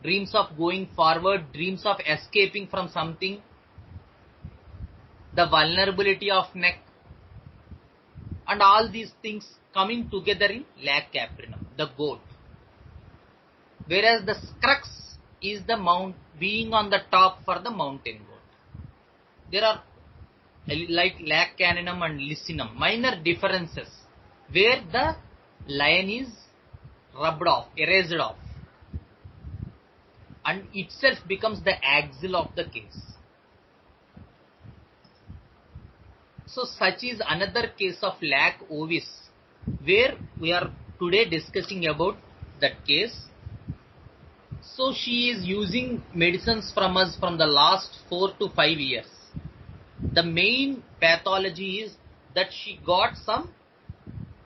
dreams of going forward, dreams of escaping from something, the vulnerability of neck, and all these things coming together in Lac Caprinum, the goat. Whereas the crux is the mount being on the top for the mountain goat. There are like Lac Caninum and Licinum, minor differences where the lion is rubbed off, erased off, and itself becomes the axle of the case. So such is another case of Lac Ovis, where we are today discussing about that case. So she is using medicines from us from the last 4 to 5 years. The main pathology is that she got some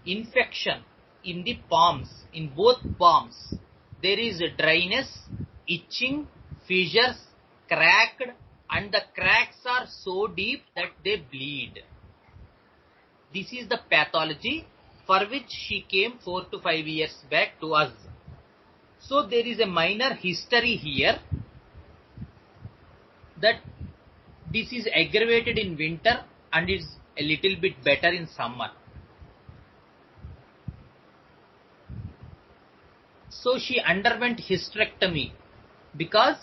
infection in the palms, in both palms. There is a dryness, itching, fissures, cracked, and the cracks are so deep that they bleed. This is the pathology for which she came 4 to 5 years back to us. So there is a minor history here that this is aggravated in winter and is a little bit better in summer. So she underwent hysterectomy because,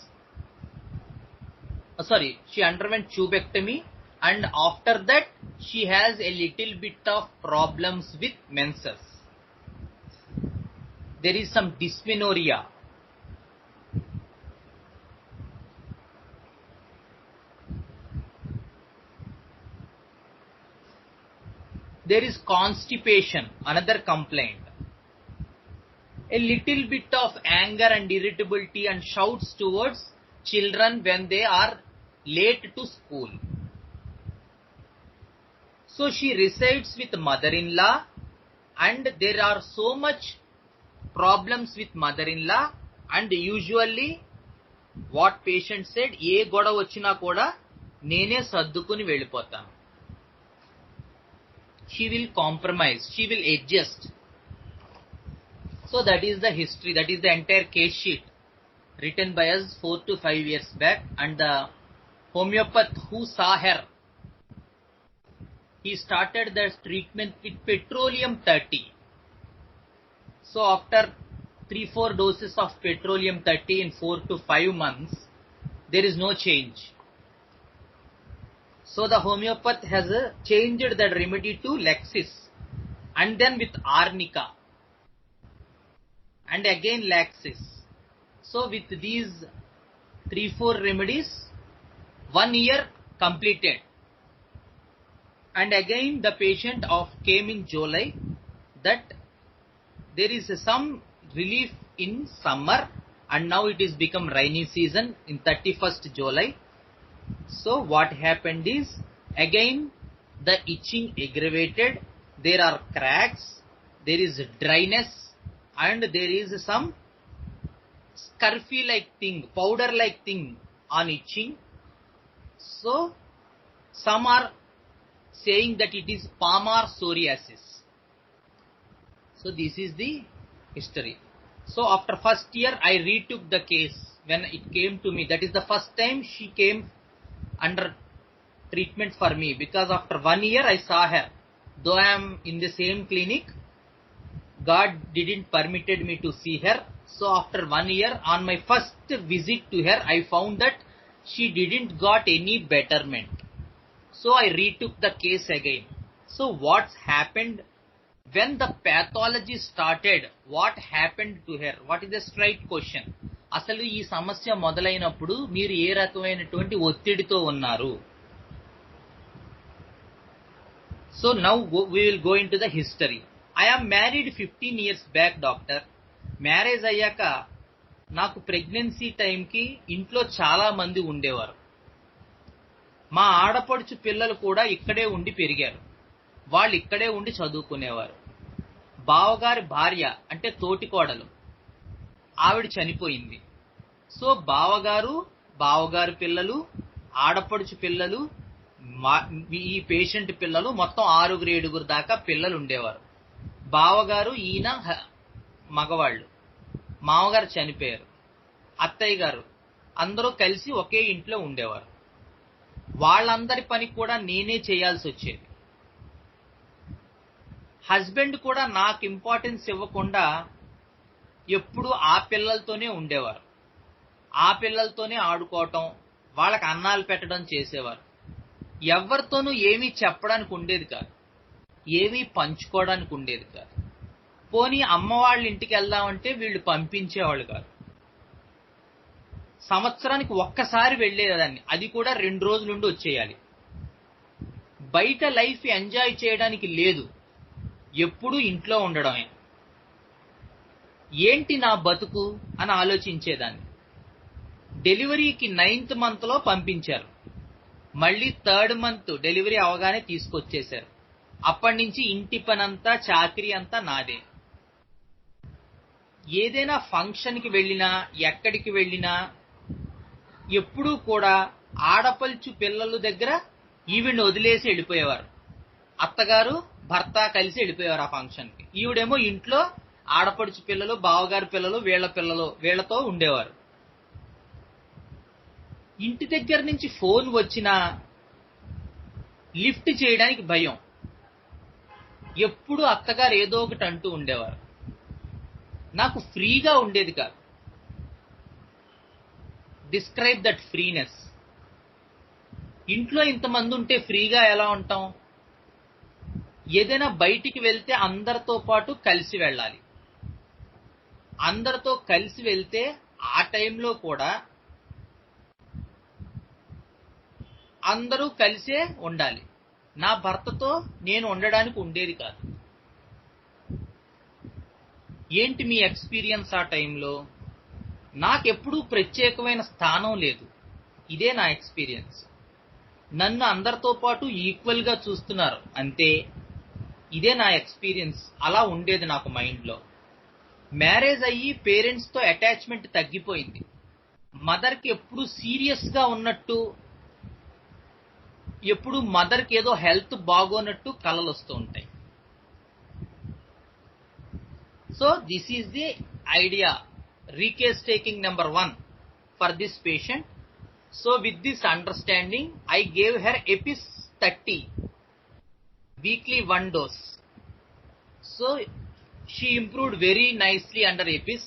she underwent tubectomy, and after that she has a little bit of problems with menses. There is some dysmenorrhea. There is constipation, another complaint. A little bit of anger and irritability and shouts towards children when they are late to school. So she resides with mother-in-law, and there are so much problems with mother-in-law, and usually what patient said, ఏ గొడవ వచ్చినా కూడా నేనే సర్దుకుని వెళ్ళిపోతాను. She will compromise, she will adjust. So that is the history, that is the entire case sheet written by us 4 to 5 years back, and the homeopath who saw her, he started the treatment with petroleum 30. So after 3-4 doses of petroleum 30 in 4 to 5 months, there is no change. So the homeopath has changed that remedy to Lexis, and then with arnica, and again Lexis. So with these 3-4 remedies, 1 year completed. And again the patient came in July that there is some relief in summer, and now it is become rainy season in 31st July. So what happened is, again the itching aggravated, there are cracks, there is dryness, and there is some scurfy like thing, powder like thing on itching. So some are saying that it is palmar psoriasis. So this is the history. So after first year I retook the case when it came to me. That is the first time she came under treatment for me, because after 1 year I saw her. Though I am in the same clinic, God didn't permitted me to see her. So after 1 year, on my first visit to her, I found that she didn't got any betterment. So I retook the case again. So what's happened when the pathology started, what happened to her? What is the straight question? అసలు ఈ సమస్య మొదలైనప్పుడు మీరు ఏ రకమైనటువంటి ఒత్తిడితో ఉన్నారు? So now we will go into the history. I am married 15 years back, doctor. Marriage అయ్యాక నాకు pregnancy టైంకి ఇంట్లో చాలా మంది ఉండేవారు. మా ఆడపడుచు పిల్లలు కూడా ఇక్కడే ఉండి పెరిగారు. వాళ్ళు ఇక్కడే ఉండి చదువుకునేవారు. బావగారి భార్య అంటే తోటికోడలు, ఆవిడ చనిపోయింది. సో బావగారు పిల్లలు, ఆడపడుచు పిల్లలు, ఈ పేషెంట్ పిల్లలు, మొత్తం 6-7 దాకా పిల్లలు ఉండేవారు. బావగారు ఈయన మగవాళ్ళు, మామగారు చనిపోయారు, అత్తయ్య గారు అందరూ కలిసి ఒకే ఇంట్లో ఉండేవారు. వాళ్ళందరి పని కూడా నేనే చేయాల్సి వచ్చేది. హస్బెండ్ కూడా నాకు ఇంపార్టెన్స్ ఇవ్వకుండా ఎప్పుడు ఆ పిల్లలతోనే ఉండేవారు. ఆ పిల్లలతోనే ఆడుకోవటం, వాళ్ళకి అన్నాలు పెట్టడం చేసేవారు. ఎవరితోనూ ఏమీ చెప్పడానికి ఉండేది కాదు, ఏమీ పంచుకోవడానికి ఉండేది కాదు. పోనీ అమ్మ వాళ్ళ ఇంటికి వెళ్దామంటే వీళ్ళు పంపించేవాళ్ళు కాదు. సంవత్సరానికి ఒక్కసారి వెళ్ళేదాన్ని, అది కూడా 2 రోజులుండి వచ్చేయాలి. బయట లైఫ్ ఎంజాయ్ చేయడానికి లేదు, ఎప్పుడూ ఇంట్లో ఉండడమే. ఏంటి నా బతుకు అని ఆలోచించేదాన్ని. డెలివరీకి 9th monthలో పంపించారు. మళ్ళీ 3rd month డెలివరీ అవగానే తీసుకొచ్చేశారు. అప్పటి నుంచి ఇంటి పనంతా చాకరీ అంతా నాదే. ఏదైనా ఫంక్షన్కి వెళ్ళినా ఎక్కడికి వెళ్ళినా ఎప్పుడూ కూడా ఆడపడుచు పిల్లల దగ్గర ఈవిడ్ని వదిలేసి వెళ్ళిపోయేవారు. అత్తగారు భర్త కలిసి వెళ్ళిపోయేవారు ఆ ఫంక్షన్కి. ఈవిడేమో ఇంట్లో ఆడపడుచు పిల్లలు, బావగారి పిల్లలు, వీళ్లతో ఉండేవారు. ఇంటి దగ్గర నుంచి ఫోన్ వచ్చినా లిఫ్ట్ చేయడానికి భయం. ఎప్పుడు అత్తగారు ఏదో ఒకటి అంటూ ఉండేవారు. నాకు ఫ్రీగా ఉండేది కాదు. Describe that freeness. ఇంట్లో ఇంతమంది ఉంటే ఫ్రీగా ఎలా ఉంటాం? ఏదైనా బయటికి వెళ్తే అందరితో పాటు కలిసి వెళ్ళాలి. అందరితో కలిసి వెళ్తే ఆ టైంలో కూడా అందరూ కలిసే ఉండాలి. నా భర్తతో నేను ఉండడానికి ఉండేది కాదు. ఏంటి మీ ఎక్స్పీరియన్స్ ఆ టైంలో? నాకెప్పుడూ ప్రత్యేకమైన స్థానం లేదు. ఇదే నా ఎక్స్పీరియన్స్. నన్ను అందరితో పాటు ఈక్వల్గా చూస్తున్నారు అంతే. ఇదే నా ఎక్స్పీరియన్స్. అలా ఉండేది నాకు మైండ్లో. మ్యారేజ్ అయ్యి పేరెంట్స్తో అటాచ్మెంట్ తగ్గిపోయింది. మదర్కి ఎప్పుడు సీరియస్గా ఉన్నట్టు, ఎప్పుడు మదర్కి ఏదో హెల్త్ బాగోనట్టు కలలు వస్తూ ఉంటాయి. So this is the idea, recase taking number 1 for this patient. So with this understanding I gave her Apis 30 weekly 1 dose. So she improved very nicely under EPIS,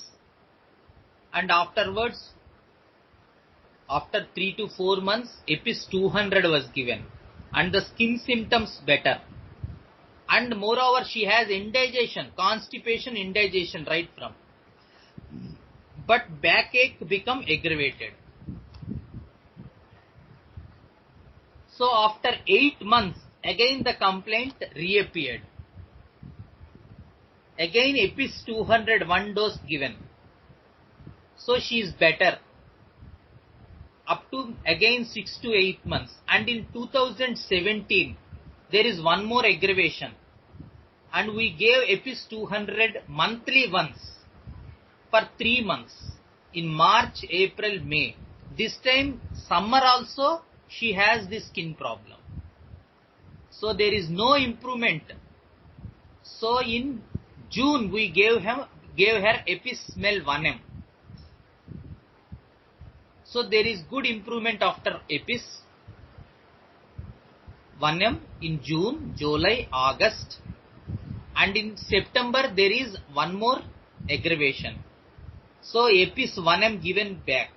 and afterwards, after 3 to 4 months, EPIS 200 was given, and the skin symptoms better. And moreover, she has indigestion, constipation, indigestion right from. But backache become aggravated. So after 8 months, again the complaint reappeared. Again EPIS 200 1 dose given. So she is better up to again 6 to 8 months. And in 2017 there is one more aggravation, and we gave EPIS 200 monthly once for 3 months in March, April, May. This time summer also she has this skin problem. So there is no improvement. So in June we gave her EPIS smell 1M. So there is good improvement after EPIS 1M in June, July, August, and in September there is one more aggravation. So EPIS 1M given back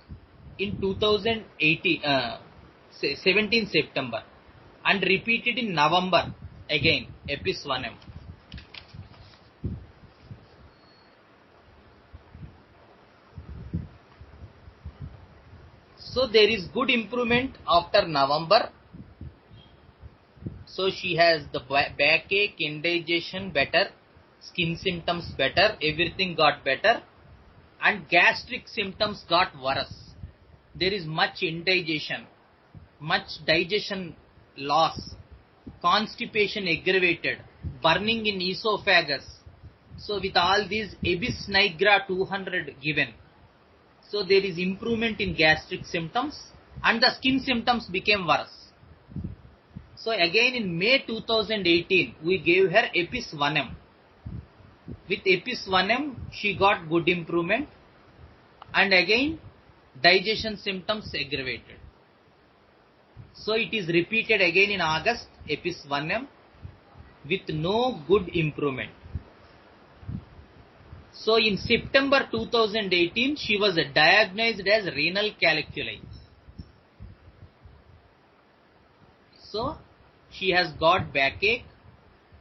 in 2017 September, and repeated in November again EPIS 1M. So there is good improvement after November. So she has the backache, indigestion better, skin symptoms better, everything got better, and gastric symptoms got worse. There is much indigestion, much digestion loss, constipation aggravated, burning in esophagus. So with all these Ovis nigra 200 given, so there is improvement in gastric symptoms and the skin symptoms became worse. So again in May 2018 we gave her Ovis 1M. With Ovis 1M she got good improvement and again digestion symptoms aggravated. So it is repeated again in August, Ovis 1M, with no good improvement. So in September 2018, she was diagnosed as renal calculi. So she has got backache,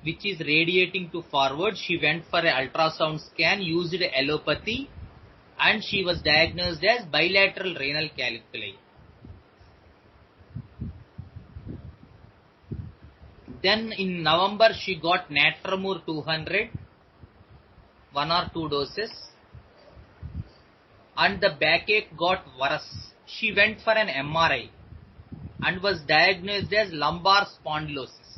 which is radiating to forward. She went for an ultrasound scan, used allopathy, and she was diagnosed as bilateral renal calculi. Then in November she got Natramur 200, 1 or 2 doses, and the backache got worse. She went for an MRI and was diagnosed as lumbar spondylosis.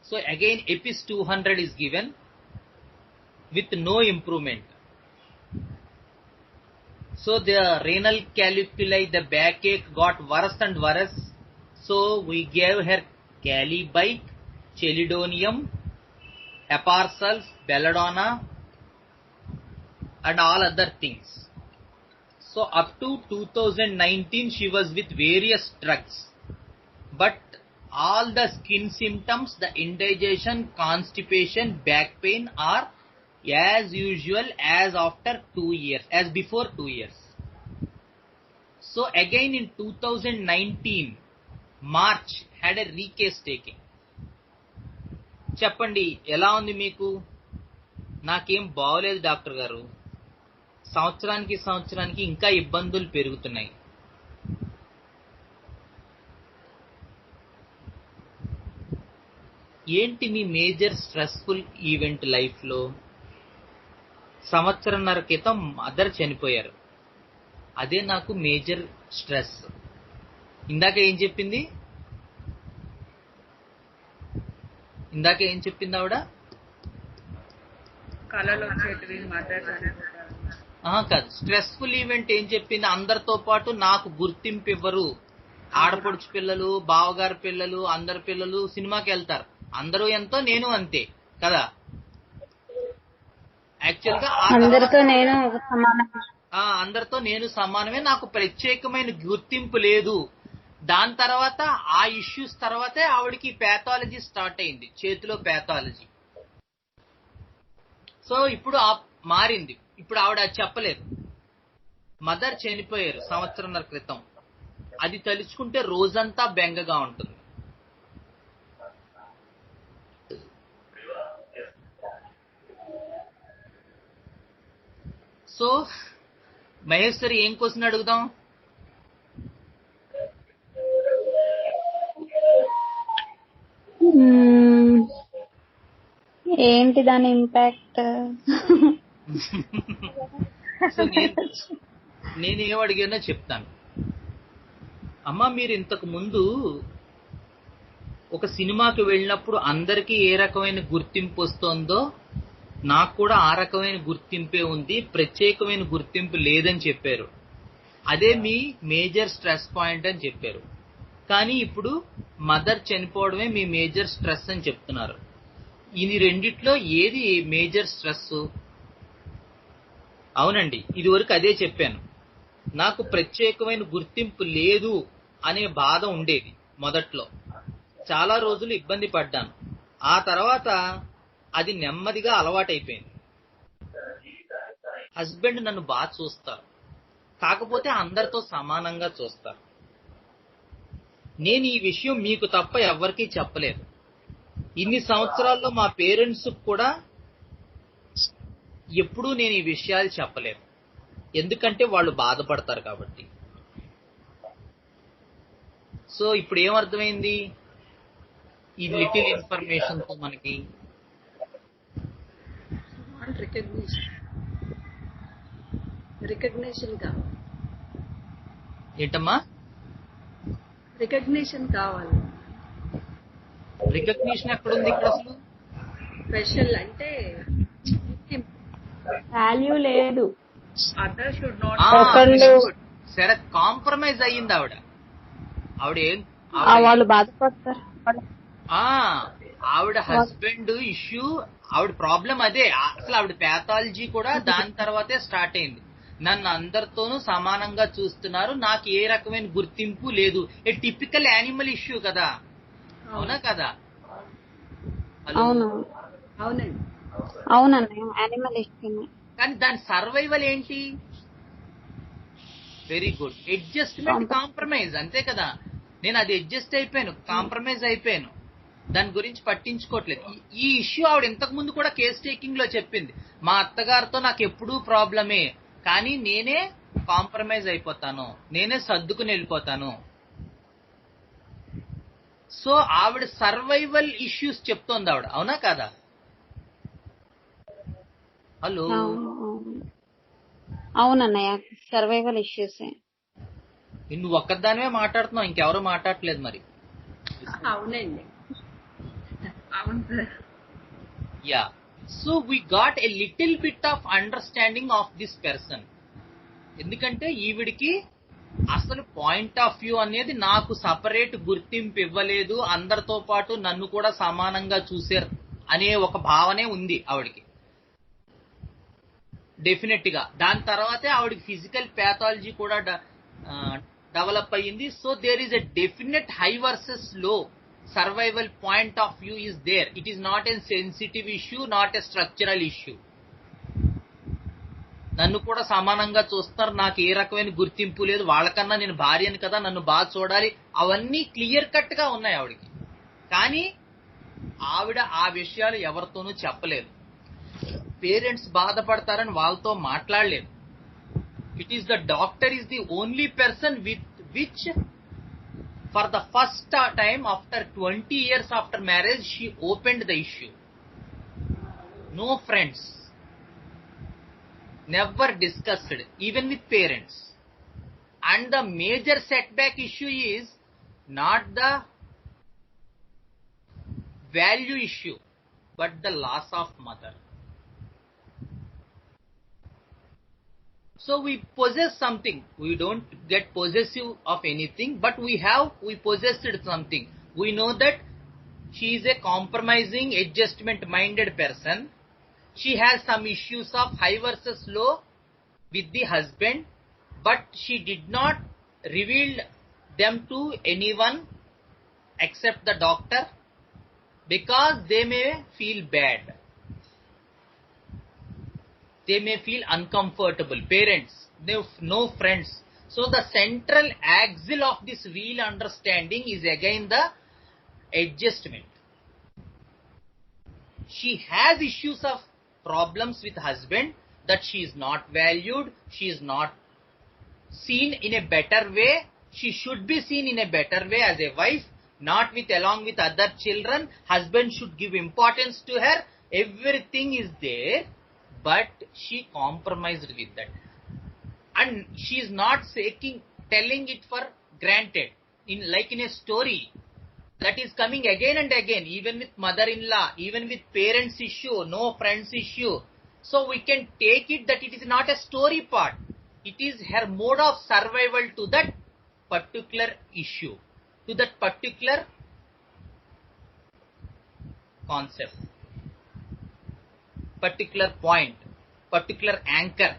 So again Ovis 200 is given with no improvement. So the renal calculi, the backache got worse and worse. So we gave her Calibite, Chelidonium, Heparsals, Belladonna, and all other things. So up to 2019 she was with various drugs, but all the skin symptoms, the indigestion, constipation, back pain are as usual as after 2 years, as before 2 years. So again in 2019 March had a recase taking. చెప్పండి ఎలా ఉంది మీకు? నాకేం బాగోలేదు doctor గారు, సంవత్సరానికి ఇంకా ఇబ్బందులు పెరుగుతున్నాయి. ఏంటి మీ మేజర్ స్ట్రెస్ఫుల్ ఈవెంట్ లైఫ్లో? సంవత్సరంన్నర క్రితం మదర్ చనిపోయారు, అదే నాకు మేజర్ స్ట్రెస్. ఇందాక ఏం చెప్పింది ఆవిడ? కళలు వచ్చేటివి మదర్ కాదు, స్ట్రెస్ఫుల్ ఈవెంట్ ఏం చెప్పింది? అందరితో పాటు నాకు గుర్తింపు ఇవ్వరు. ఆడపడుచు పిల్లలు, బావగారు పిల్లలు, అందరి పిల్లలు సినిమాకి వెళ్తారు, అందరూ ఎంతో నేను అంతే కదా. యాక్చువల్ గా అందరితో నేను సమానమే, నాకు ప్రత్యేకమైన గుర్తింపు లేదు. దాని తర్వాత ఆ ఇష్యూస్ తర్వాతే ఆవిడకి ప్యాథాలజీ స్టార్ట్ అయింది, చేతిలో ప్యాథాలజీ. సో ఇప్పుడు మారింది. ఇప్పుడు ఆవిడ చెప్పలేదు, మదర్ చనిపోయారు సంవత్సరంన్నర క్రితం, అది తలుచుకుంటే రోజంతా బెంగగా ఉంటుంది. సో మహేశ్వరి ఏం క్వశ్చన్ అడుగుదాం? ఏంటి దాని ఇంపాక్ట్? సో నేను ఏం అడిగానో చెప్తాను. అమ్మ, మీరు ఇంతకు ముందు ఒక సినిమాకి వెళ్ళినప్పుడు అందరికీ ఏ రకమైన గుర్తింపు వస్తుందో నాకు కూడా ఆ రకమైన గుర్తింపే ఉంది, ప్రత్యేకమైన గుర్తింపు లేదని చెప్పారు. అదే మీ మేజర్ స్ట్రెస్ పాయింట్ అని చెప్పారు. కానీ ఇప్పుడు మదర్ చనిపోవడమే మీ మేజర్ స్ట్రెస్ అని చెప్తున్నారు. ఇది రెండిట్లో ఏది మేజర్ స్ట్రెస్? అవునండి, ఇది వరకు అదే చెప్పాను. నాకు ప్రత్యేకమైన గుర్తింపు లేదు అనే బాధ ఉండేది మొదట్లో, చాలా రోజులు ఇబ్బంది పడ్డాను. ఆ తర్వాత అది నెమ్మదిగా అలవాటైపోయింది. హస్బెండ్ నన్ను బాగా చూస్తారు, కాకపోతే అందరితో సమానంగా చూస్తారు. నేను ఈ విషయం మీకు తప్ప ఎవరికీ చెప్పలేదు. ఇన్ని సంవత్సరాల్లో మా పేరెంట్స్ కూడా ఎప్పుడూ నేను ఈ విషయాలు చెప్పలేదు, ఎందుకంటే వాళ్ళు బాధపడతారు కాబట్టి. సో ఇప్పుడు ఏమర్థమైంది ఈ లిటిల్ ఇన్ఫర్మేషన్ తో మనకి? రికగ్నిషన్ కావాలి. ఏంటమ్మా? రికగ్నిషన్ కావాలి. రికగ్నిషన్ ఎక్కడుంది ఇక్కడ అసలు? స్పెషల్ అంటే వాల్యూ లేదు. Others should not. సరే, కాంప్రమైజ్ అయ్యింది ఆవిడ. వాళ్ళు బాధపడతారు. ఆవిడ హస్బెండ్ ఇష్యూ, ఆవిడ ప్రాబ్లం అదే. అసలు ఆవిడ ప్యాథాలజీ కూడా దాని తర్వాతే స్టార్ట్ అయింది. నన్ను అందరితోనూ సమానంగా చూస్తున్నారు, నాకు ఏ రకమైన గుర్తింపు లేదు. ఏ టిపికల్ యానిమల్ ఇష్యూ కదా, అవునా కదా? అవునండి, యానిమల్ ఇష్యూ. కానీ దాని సర్వైవల్ ఏంటి? వెరీ గుడ్, అడ్జస్ట్మెంట్, కాంప్రమైజ్, అంతే కదా. నేను అది అడ్జస్ట్ అయిపోయాను, కాంప్రమైజ్ అయిపోయాను, దాని గురించి పట్టించుకోవట్లేదు. ఈ ఇష్యూ ఆవిడ ఇంతకు ముందు కూడా కేస్ టేకింగ్ లో చెప్పింది. మా అత్తగారితో నాకు ఎప్పుడూ ప్రాబ్లమే, కానీ నేనే కాంప్రమైజ్ అయిపోతాను, నేనే సర్దుకుని వెళ్ళిపోతాను. సో ఆవిడ సర్వైవల్ ఇష్యూస్ చెప్తోంది ఆవిడ, అవునా కాదా? హలో, అవునన్నయ్య, సర్వైవల్ ఇష్యూస్. నువ్వు ఒక్కదానివే మాట్లాడుతున్నావు, ఇంకెవరు మాట్లాడట్లేదు మరి. అవునండి, అవును sir. Yeah, so we got a little bit of understanding of this person. ఎందుకంటే ఈవిడికి అసలు పాయింట్ ఆఫ్ వ్యూ అనేది నాకు సపరేట్ గుర్తింపు ఇవ్వలేదు, అందరితో పాటు నన్ను కూడా సమానంగా చూసారు అనే ఒక భావనే ఉంది ఆవిడికి డెఫినెట్ గా. దాని తర్వాతే ఆవిడకి ఫిజికల్ ప్యాథాలజీ కూడా డెవలప్ అయ్యింది. So there is a definite high versus low survival point of view is there. It is not a sensitive issue, not a structural issue. నన్ను కూడా సమానంగా చూస్తారు, నాకు ఏ రకమైన గుర్తింపు లేదు, వాళ్ళకన్నా నేను భార్యను కదా, నన్ను బాగా చూడాలి, అవన్నీ క్లియర్ కట్ గా ఉన్నాయి ఆవిడకి. కానీ ఆవిడ ఆ విషయాలు ఎవరితోనూ చెప్పలేదు. పేరెంట్స్ బాధపడతారని వాళ్ళతో మాట్లాడలేదు. It is the doctor is the only person with which for the first time after 20 years after marriage she opened the issue. No friends, never discussed even with parents. And the major setback issue is not the value issue but the loss of mother. So we possess something, we don't get possessive of anything, but we possessed something. We know that she is a compromising, adjustment minded person. She has some issues of high versus low with the husband, but she did not reveal them to anyone except the doctor because they may feel bad. They may feel uncomfortable. Parents, they have no friends. So the central axle of this real understanding is again the adjustment. She has issues of problems with husband, that she is not valued, she is not seen in a better way. She should be seen in a better way as a wife, not with along with other children. Husband should give importance to her, everything is there, but she compromised with that, and she is not telling it for granted, in like in a story that is coming again and again, even with mother-in-law, even with parents issue, no friends issue. So we can take it that it is not a story part, it is her mode of survival to that particular issue, to that particular concept, particular point, particular anchor.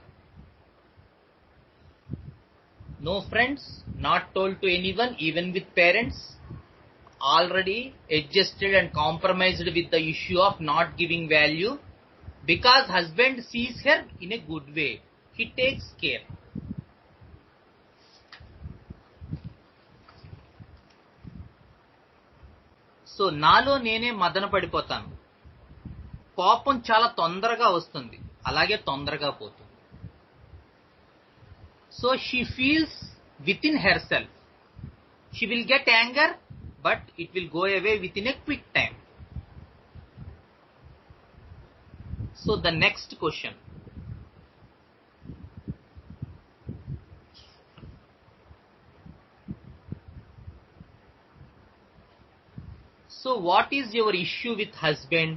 No friends, not told to anyone, even with parents, already adjusted and compromised with the issue of not giving value, because husband sees her in a good way, he takes care. So నాలో నేనే మదన పడిపోతాను, కోపం చాలా తొందరగా వస్తుంది, అలాగే తొందరగా పోతుంది. So she feels within herself, She will get anger, but it will go away within a quick time. So the next question. So what is your issue with husband?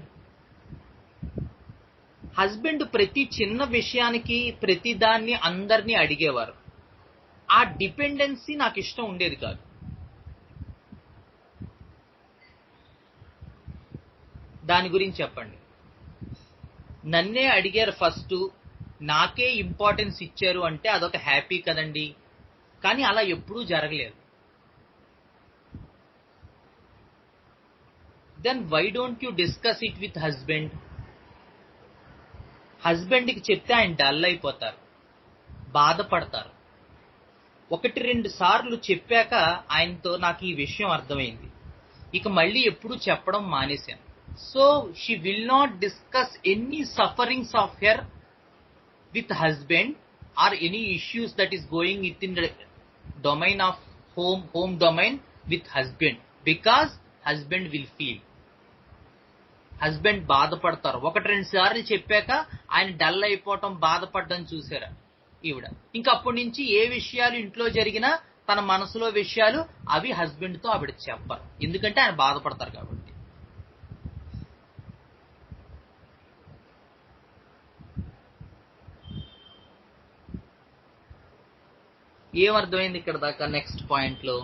Husband ప్రతి చిన్న విషయానికి ప్రతి దాన్ని అందరినీ అడిగేవారు. ఆ dependency నాకు ఇష్టం ఉండేది కాదు. దాని గురించి చెప్పండి. నన్నే అడిగారు ఫస్ట్, నాకే ఇంపార్టెన్స్ ఇచ్చారు అంటే అదొక హ్యాపీ కదండి. కానీ అలా ఎప్పుడూ జరగలేదు. Then why don't you discuss it with husband? హస్బెండ్కి చెప్తే ఆయన డల్ అయిపోతారు, బాధపడతారు. 1-2 సార్లు చెప్పాక ఆయనతో నాకు ఈ విషయం అర్థమైంది. ఇక మళ్ళీ ఎప్పుడు చెప్పడం మానేశాను. So she will not discuss any sufferings of her with husband or any issues that is going within the domain of home domain with husband, because husband will feel. Husband బాధపడతారు. 1-2 సార్లు చెప్పాక ఆయన dull అయిపోవటం, బాధపడడం చూసారా ఈవిడ. ఇంకా అప్పటి నుంచి ఏ విషయాలు ఇంట్లో జరిగినా తన మనసులో విషయాలు అవి హస్బెండ్తో ఆవిడ చెప్పరు, ఎందుకంటే ఆయన బాధపడతారు కాబట్టి. ఏమర్థమైంది ఇక్కడ దాకా? నెక్స్ట్ పాయింట్ లో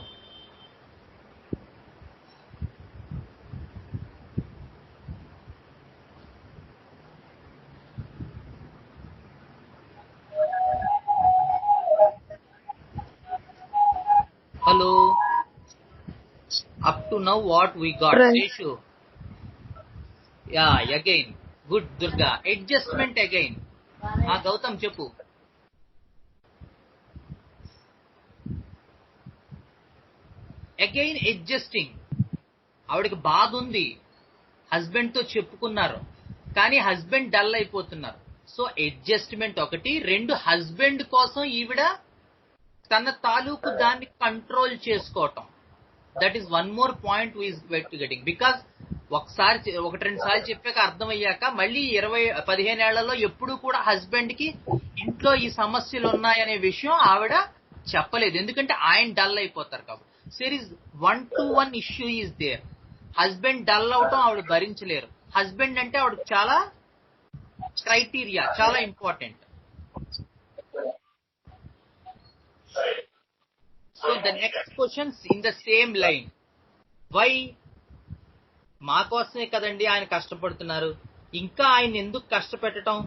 hello, up to now what we got? Seshu, yeah, again good. Durga, adjustment again. Gautam cheppu. Again adjusting. ఆవిడకి బాధ ఉంది, హస్బెండ్ తో చెప్పుకున్నారు, కానీ హస్బెండ్ డల్ అయిపోతున్నారు. So adjustment 1. 2, హస్బెండ్ కోసం ఈవిడ తన తాలూకు దాన్ని కంట్రోల్ చేసుకోవటం. That is one more point వీస్ గెటింగ్. బికాస్ 1-2 సార్లు చెప్పాక అర్థమయ్యాక మళ్ళీ 15 ఏళ్లలో ఎప్పుడు కూడా హస్బెండ్ కి ఇంట్లో ఈ సమస్యలు ఉన్నాయనే విషయం ఆవిడ చెప్పలేదు, ఎందుకంటే ఆయన డల్ అయిపోతారు కాబట్టి. There is 1-to-1 issue is there. Husband dull అవటం ఆవిడ భరించలేరు. హస్బెండ్ అంటే ఆవిడ చాలా క్రైటీరియా, చాలా important. So the next questions in the same line. Why? మా కోసమే కదండి ఆయన కష్టపడుతున్నారు, ఇంకా ఆయన ఎందుకు కష్టపెట్టడం?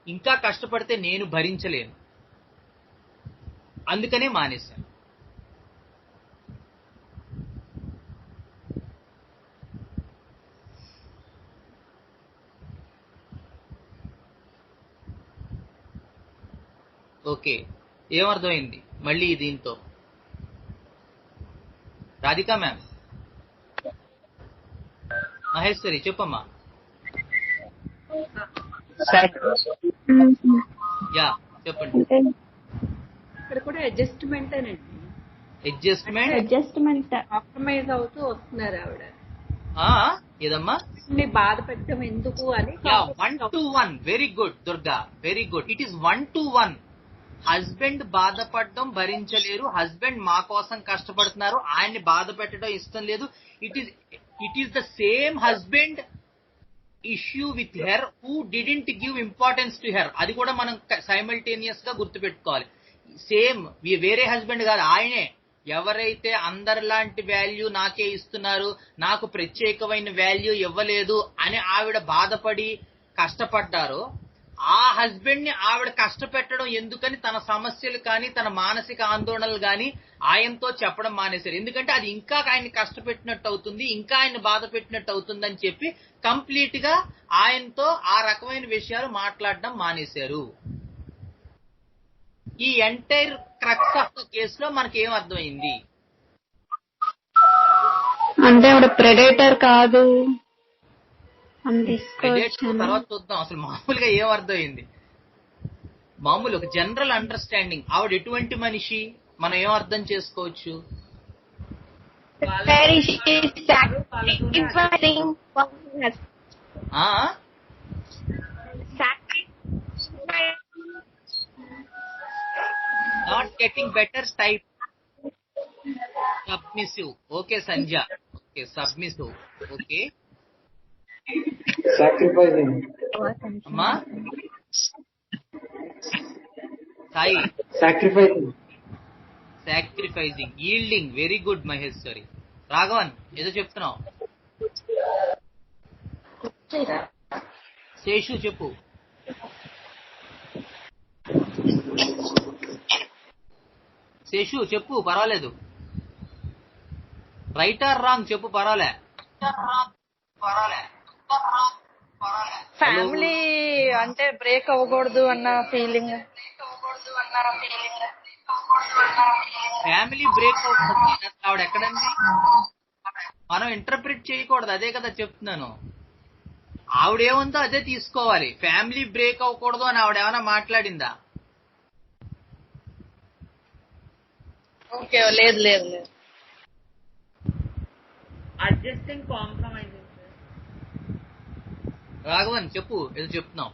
ఇంకా కష్టపడితే నేను భరించలేను, అందుకనే మానేశాను. ఓకే, ఏమర్థమైంది మళ్ళీ దీంతో? రాధికా మ్యామ్, మహేశ్వరి చెప్పమ్మా. యా చెప్పండి. ఇక్కడ కూడా అడ్జస్ట్మెంట్ అనండి. అడ్జస్ట్మెంట్ కాంప్రమైజ్ అవుతూ వస్తున్నారు ఆవిడ. ఏదమ్మా? బాధ పెట్టడం ఎందుకు అని. 1-to-1. Very good Durga, very good. It is 1-to-1. Husband బాధపడడం భరించలేరు, హస్బెండ్ మా కోసం కష్టపడుతున్నారు, ఆయన్ని బాధ పెట్టడం ఇష్టం లేదు. It is the same husband issue with her who didn't give importance to her. అది కూడా మనం సైమల్టేనియస్ గా గుర్తుపెట్టుకోవాలి. సేమ్ వేరే హస్బెండ్ కాదు, ఆయనే. ఎవరైతే అందరిలాంటి వాల్యూ నాకే ఇస్తున్నారు, నాకు ప్రత్యేకమైన వాల్యూ ఇవ్వలేదు అని ఆవిడ బాధపడి కష్టపడ్డారో, ఆ హస్బెండ్ ని ఆవిడ కష్టపెట్టడం ఎందుకని తన సమస్యలు కానీ తన మానసిక ఆందోళనలు కానీ ఆయనతో చెప్పడం మానేశారు. ఎందుకంటే అది ఇంకా ఆయన్ని కష్టపెట్టినట్టు అవుతుంది, ఇంకా ఆయన బాధ పెట్టినట్టు అవుతుందని చెప్పి కంప్లీట్ గా ఆయనతో ఆ రకమైన విషయాలు మాట్లాడడం మానేశారు. ఈ ఎంటైర్ క్రక్స్ ఆఫ్ ద కేసులో మనకి ఏం అర్థమైంది అంటే ఆవిడ ప్రెడేటర్ కాదు. తర్వాత చూద్దాం అసలు మామూలుగా ఏం అర్థమైంది. మామూలు ఒక జనరల్ అండర్స్టాండింగ్, ఆవిడ ఎటువంటి మనిషి, మనం ఏం అర్థం చేసుకోవచ్చు? Where is she sacrificing for us? Not getting better type submissive. Okay Sanja, okay submissive. Okay sacrificing. అమ్మా Sai, sacrificing. Sacrificing, yielding. Very good Maheshwari. Raghavan ఏదో చెప్తున్నావు. శేషు చెప్పు. శేషు చెప్పు, పర్వాలేదు. రైట్ ఆర్ రాంగ్ చెప్పు, పర్వాలే. ఫ్యామిలీ అంటే బ్రేక్ అవ్వకూడదు అన్న ఫీలింగ్. ఫ్యామిలీ బ్రేక్ అవుతుంది ఆవిడ ఎక్కడండి? మనం ఇంటర్ప్రిట్ చేయకూడదు, అదే కదా చెప్తున్నాను. ఆవిడేముందో అదే తీసుకోవాలి. ఫ్యామిలీ బ్రేక్ అవ్వకూడదు అని ఆవిడ ఏమైనా మాట్లాడిందా? ఓకే, లేదు లేదు లేదు. Adjusting compromising. రాఘవన్ చెప్పు, ఏదో చెప్తున్నావు.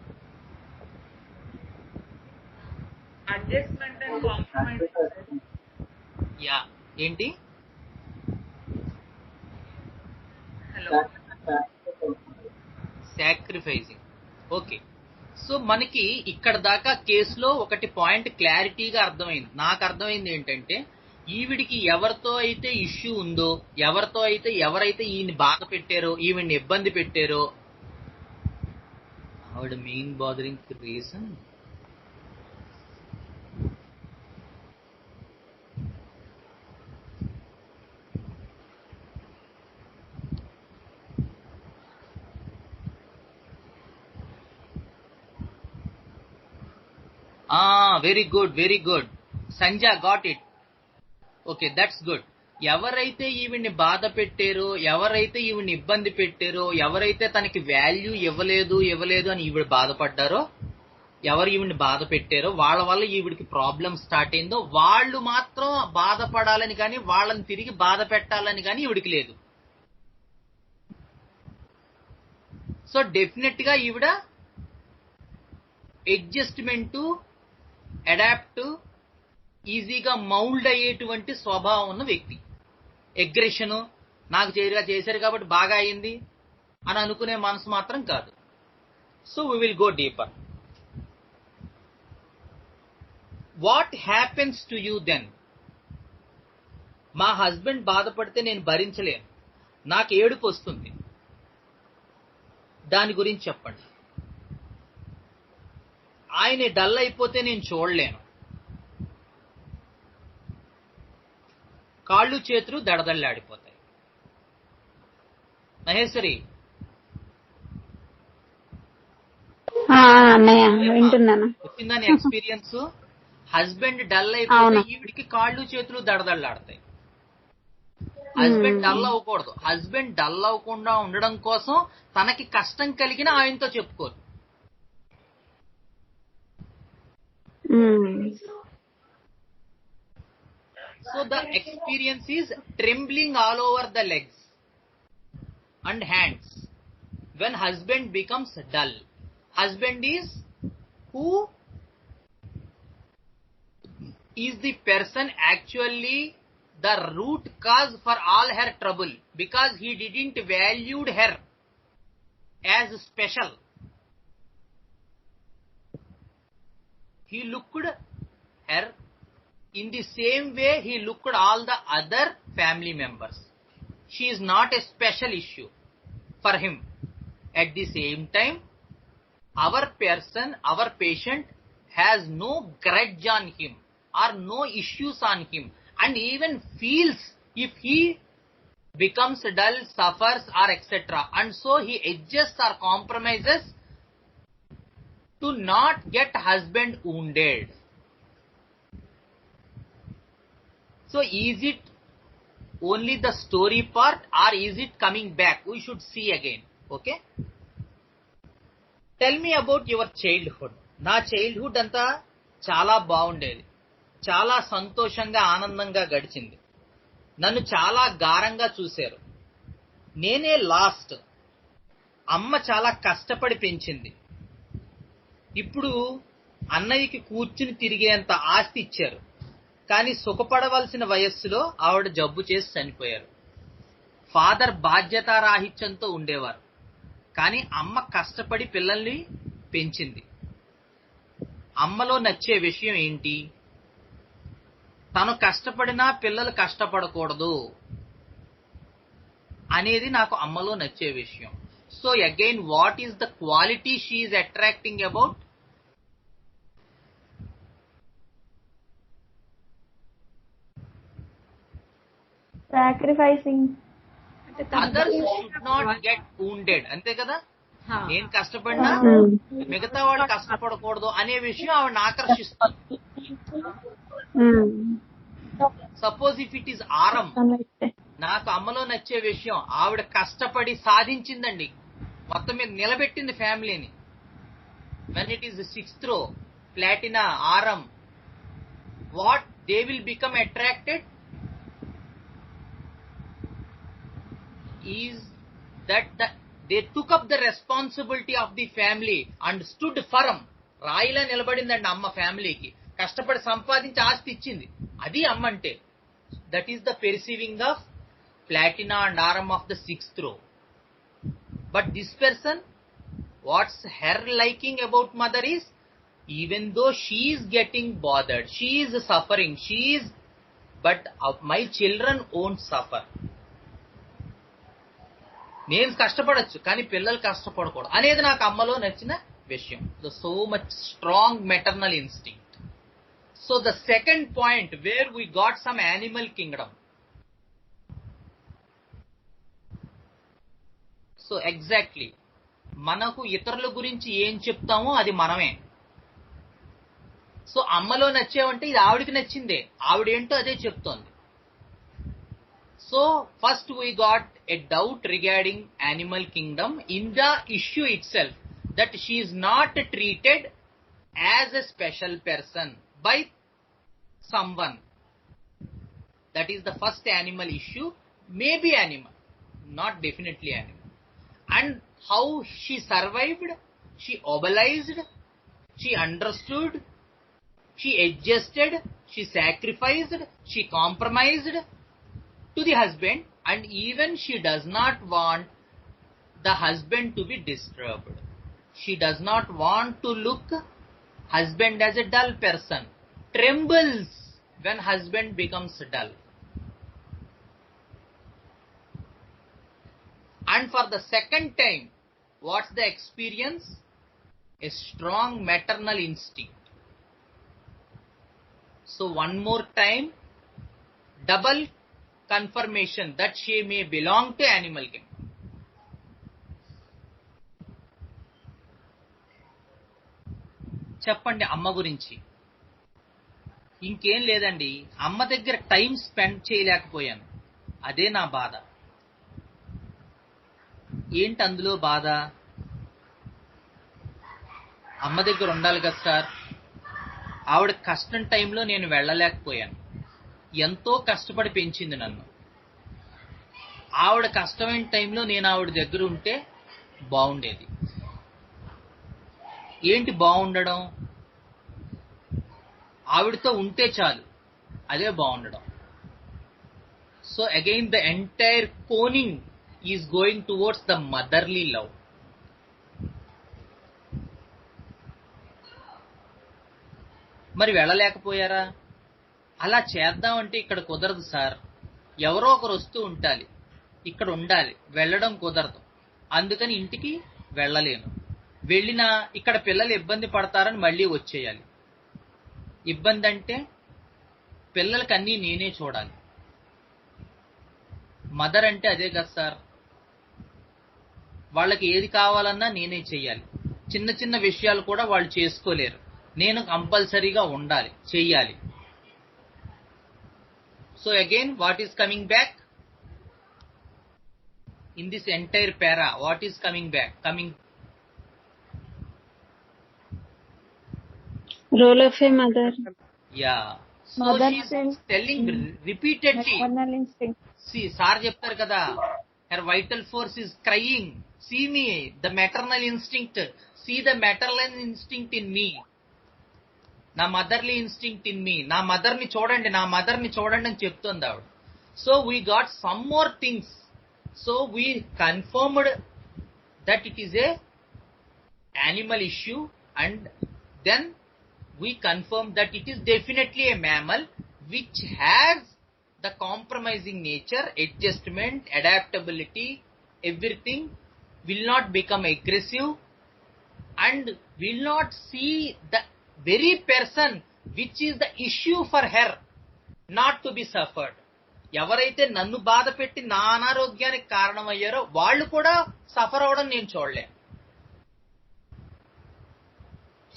Adjustment and compromising. యా, ఏంటి? Hello, sacrificing. ఓకే, సో మనకి ఇక్కడ దాకా కేసులో ఒకటి పాయింట్ క్లారిటీగా అర్థమైంది. నాకు అర్థమైంది ఏంటంటే, ఈవిడికి ఎవరితో అయితే ఇష్యూ ఉందో, ఎవరైతే ఈయన బాధ పెట్టారో, ఈవిడ్ని ఇబ్బంది పెట్టారో, ఆవిడ main bothering reason very good, very good Sanja, got it. Okay, that's good. ఎవరైతే ఈవిడ్ని బాధ పెట్టారో, ఎవరైతే ఈవిడ్ని ఇబ్బంది పెట్టారో, ఎవరైతే తనకి వాల్యూ ఇవ్వలేదు అని ఈవిడ బాధపడ్డారో, ఎవరు ఈవిడ్ని బాధ పెట్టారో, వాళ్ళ వల్ల ఈవిడికి ప్రాబ్లం స్టార్ట్ అయిందో, వాళ్ళు మాత్రం బాధపడాలని కానీ వాళ్ళని తిరిగి బాధ పెట్టాలని కానీ ఈవిడికి లేదు. సో డెఫినెట్ గా ఈవిడ అడ్జస్ట్మెంట్, అడాప్ట్, ఈజీగా మౌల్డ్ అయ్యేటువంటి స్వభావం ఉన్న వ్యక్తి. అగ్రెషన్, నాకు చేశారు కాబట్టి బాగా అయింది అని అనుకునే మనసు మాత్రం కాదు. So we will go deeper. What happens to you then? మా హస్బెండ్ బాధపడితే నేను భరించలేను, నాకు ఏడుపు వస్తుంది, దాని గురించి చెప్పండి. ఆయన డల్ అయిపోతే నేను చూడలేను, కాళ్ళు చేతులు దడదళ్ళాడిపోతాయి. మహేశ్వరి అన్నయ్య వింటున్నాను. వచ్చిందని ఎక్స్పీరియన్స్. హస్బెండ్ డల్ అయిపోతే ఈవిడికి కాళ్ళు చేతులు దడదళ్ళాడతాయి. హస్బెండ్ డల్ అవ్వకూడదు. హస్బెండ్ డల్ అవ్వకుండా ఉండడం కోసం తనకి కష్టం కలిగిన ఆయనతో చెప్పుకోరు. So the experience is trembling all over the legs and hands when husband becomes dull. Husband is who is the person actually the root cause for all her trouble, because he didn't valued her as special. He looked her in the same way he looked all the other family members. She is not a special issue for him. At the same time, our person, our patient has no grudge on him or no issues on him, and even feels if he becomes dull, suffers or etc. And so he adjusts or compromises to not get husband wounded. So is it only the story part or is it coming back? We should see again. Okay? Tell me about your childhood. నా childhood అంతా చాలా బాగుండేది, చాలా సంతోషంగా ఆనందంగా గడిచింది. నన్ను చాలా గారంగా చూశారు. నేనే లాస్ట్. అమ్మ చాలా కష్టపడి పెంచింది. ఇప్పుడు అన్నయ్యకి కూర్చుని తిరిగేంత ఆస్తి ఇచ్చారు. కానీ సుఖపడవలసిన వయస్సులో ఆవిడ జబ్బు చేసి చనిపోయారు. ఫాదర్ బాధ్యతారాహిత్యంతో ఉండేవారు. కానీ అమ్మ కష్టపడి పిల్లల్ని పెంచింది. అమ్మలో నచ్చే విషయం ఏంటి? తను కష్టపడినా పిల్లలు కష్టపడకూడదు అనేది నాకు అమ్మలో నచ్చే విషయం. So again what is the quality she is attracting about? Sacrificing. Others should not get wounded. అంతే కదా? నేను కష్టపడినా మిగతా వాడు కష్టపడకూడదు అనే విషయం ఆవిడని ఆకర్షిస్తుంది. సపోజ్ ఇఫ్ ఇట్ ఈస్ ఆరం, నాకు అమ్మలో నచ్చే విషయం ఆవిడ కష్టపడి సాధించిందండి, మొత్తం మీద నిలబెట్టింది ఫ్యామిలీని. When it is 6th row, platina, aurum, what they will become attracted is that they took up the responsibility of the family and stood firm. రాయిలా నిలబడిందండి అమ్మ ఫ్యామిలీకి. కష్టపడి సంపాదించి ఆస్తి ఇచ్చింది. అది అమ్మ అంటే. That is the perceiving of platina and aurum of the 6th row. But this person, what's her liking about mother is, even though she is getting bothered, she is suffering, she is, but my children won't suffer. నేను కష్టపడచ్చు కానీ పిల్లలు కష్టపడకూడదు అనేది నాకు అమ్మలో నచ్చిన విషయం. So much strong maternal instinct. So the second point where we got some animal Kingdom. So exactly మనకు ఇతరుల గురించి ఏం చెప్తామో అది మనమే. సో అమ్మలో నచ్చేవంటే ఇది ఆవిడికి నచ్చిందే, ఆవిడేంటో అదే చెప్తోంది. So first we got a doubt regarding animal kingdom in the issue itself, that she is not treated as a special person by someone. That is the first animal issue. Maybe animal, not definitely animal. And how she survived, she mobilized, she understood, she adjusted, she sacrificed, she compromised to the husband, and even she does not want the husband to be disturbed. She does not want to look husband as a dull person, trembles when husband becomes dull. And for the second time, what's the experience? A strong maternal instinct. So one more time, double confirmation that she may belong to animal kingdom. చెప్పండి అమ్మ గురించి. ఇంకేం లేదండి, అమ్మ దగ్గర time spend చేయలేకపోయాను, అదే నా బాధ. ఏంటి అందులో బాధ? అమ్మ దగ్గర ఉండాలి కదా సార్. ఆవిడ కష్టం టైంలో నేను వెళ్ళలేకపోయాను. ఎంతో కష్టపడి పెంచింది నన్ను. ఆవిడ కష్టమైన టైంలో నేను ఆవిడ దగ్గర ఉంటే బాగుండేది. ఏంటి బాగుండడం? ఆవిడతో ఉంటే చాలు, అదే బాగుండడం. So again the entire coning is going towards the motherly love. మరి వెళ్ళలేకపోయారా? అలా చేద్దామంటే ఇక్కడ కుదరదు సార్. ఎవరో ఒకరు వస్తూ ఉండాలి, ఇక్కడ ఉండాలి, వెళ్ళడం కుదరదు. అందుకని ఇంటికి వెళ్ళలేను. వెళ్ళినా ఇక్కడ పిల్లలు ఇబ్బంది పడతారని మళ్ళీ వచ్చేయాలి. ఇబ్బంది అంటే పిల్లలకి అన్నీ నేనే చూడాలి. మదర్ అంటే అదే కదా సార్. వాళ్ళకి ఏది కావాలన్నా నేనే చెయ్యాలి. చిన్న చిన్న విషయాలు కూడా వాళ్ళు చేసుకోలేరు, నేను కంపల్సరీగా ఉండాలి, చెయ్యాలి. So again, what is coming back? In this entire para, what is coming back? Role of a mother. Yeah. So Mother's she's telling repeatedly. maternal instinct. See, sir చెప్తారు కదా, her vital force is crying, see me, the maternal instinct, see the maternal instinct in me, నా motherly instinct in me, నా మదర్ని చూడండి, నా మదర్ని చూడండి అని చెప్తుంది ఆవిడ. So we got some more things. So we confirmed that it is a animal issue, and then we confirm that it is definitely a mammal which has the compromising nature, adjustment, adaptability, everything, will not become aggressive and will not see the very person which is the issue for her not to be suffered. ఎవరైతే నన్ను బాధ పెట్టి నా అనారోగ్యానికి కారణమయ్యారో వాళ్ళు కూడా suffer అవడం నేను చూడలే.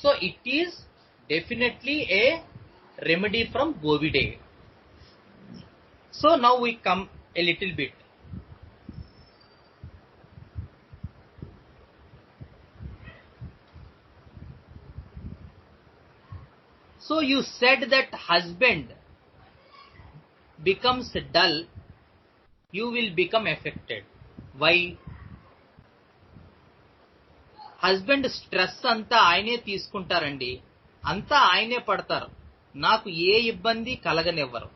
So it is definitely a remedy from Bovidae. So now we come a little bit. So you said that husband becomes dull, you will become affected. Why? Husband stress అంతా ఆయనే తీసుకుంటారండి, అంతా ఆయనే పడతారు, నాకు ఏ ఇబ్బంది కలగనివ్వరు.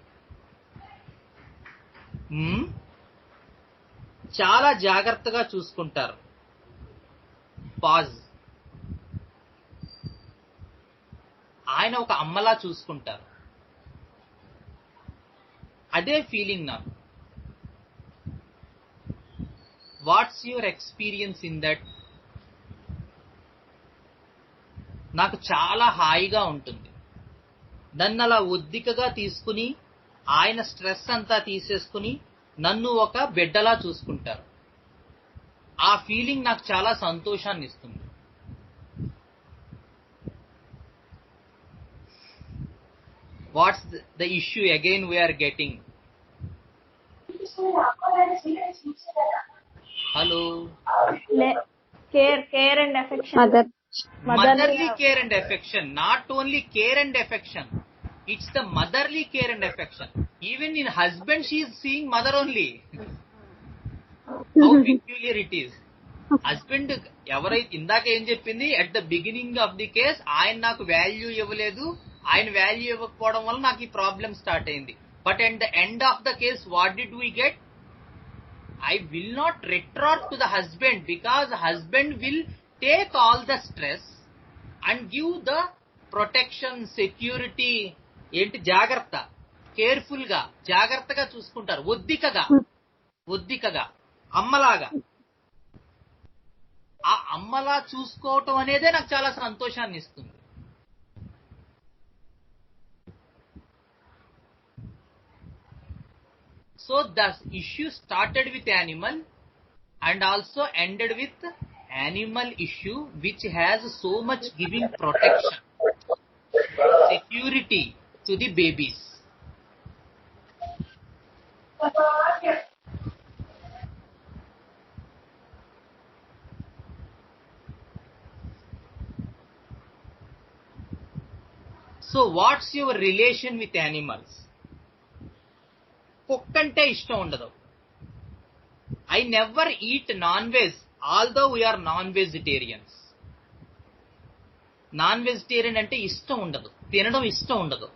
చాలా జాగ్రత్తగా చూసుకుంటారు. పాజ్. ఆయన ఒక అమ్మలా చూసుకుంటారు. అదే ఫీలింగ్ నాకు. What's your experience in that? నాకు చాలా హాయిగా ఉంటుంది. నన్ను అలా ఒద్దికగా తీసుకుని ఆయన స్ట్రెస్ అంతా తీసేసుకుని నన్ను ఒక బిడ్డలా చూసుకుంటారు. ఆ ఫీలింగ్ నాకు చాలా సంతోషాన్ని ఇస్తుంది. What's the issue again we are getting? Hello. Care and affection. Motherly care and affection, not only care and affection, it's the motherly care and affection. Even in husband she is seeing mother only. How peculiar it is. Husband ఎవరైతే ఇందాక ఏం చెప్పింది, at the beginning of the case ఆయన నాకు value ఇవ్వలేదు, ఆయన value ఇవ్వకపోవడం వల్ల నాకు ఈ ప్రాబ్లం స్టార్ట్ అయింది. But at the end of the case what did we get? I will not retort to the husband because husband will take all the stress and give the protection, security. ఏంటి? జాగ్రత్త, careful గా, జాగ్రత్తగా చూసుకుంటారు. ఒద్దికగా అమ్మలాగా. ఆ అమ్మలా చూసుకోవటం అనేదే నాకు చాలా సంతోషాన్ని ఇస్తుంది. So the issue started with animal and also ended with animal issue, which has so much giving protection, security to the babies. So what's your relation with animals? కుక్కంటే ఇష్టం ఉండదు. I never eat non veg, although we are non vegetarians. Non vegetarian అంటే ఇష్టం ఉండదు, తినడం ఇష్టం ఉండదు.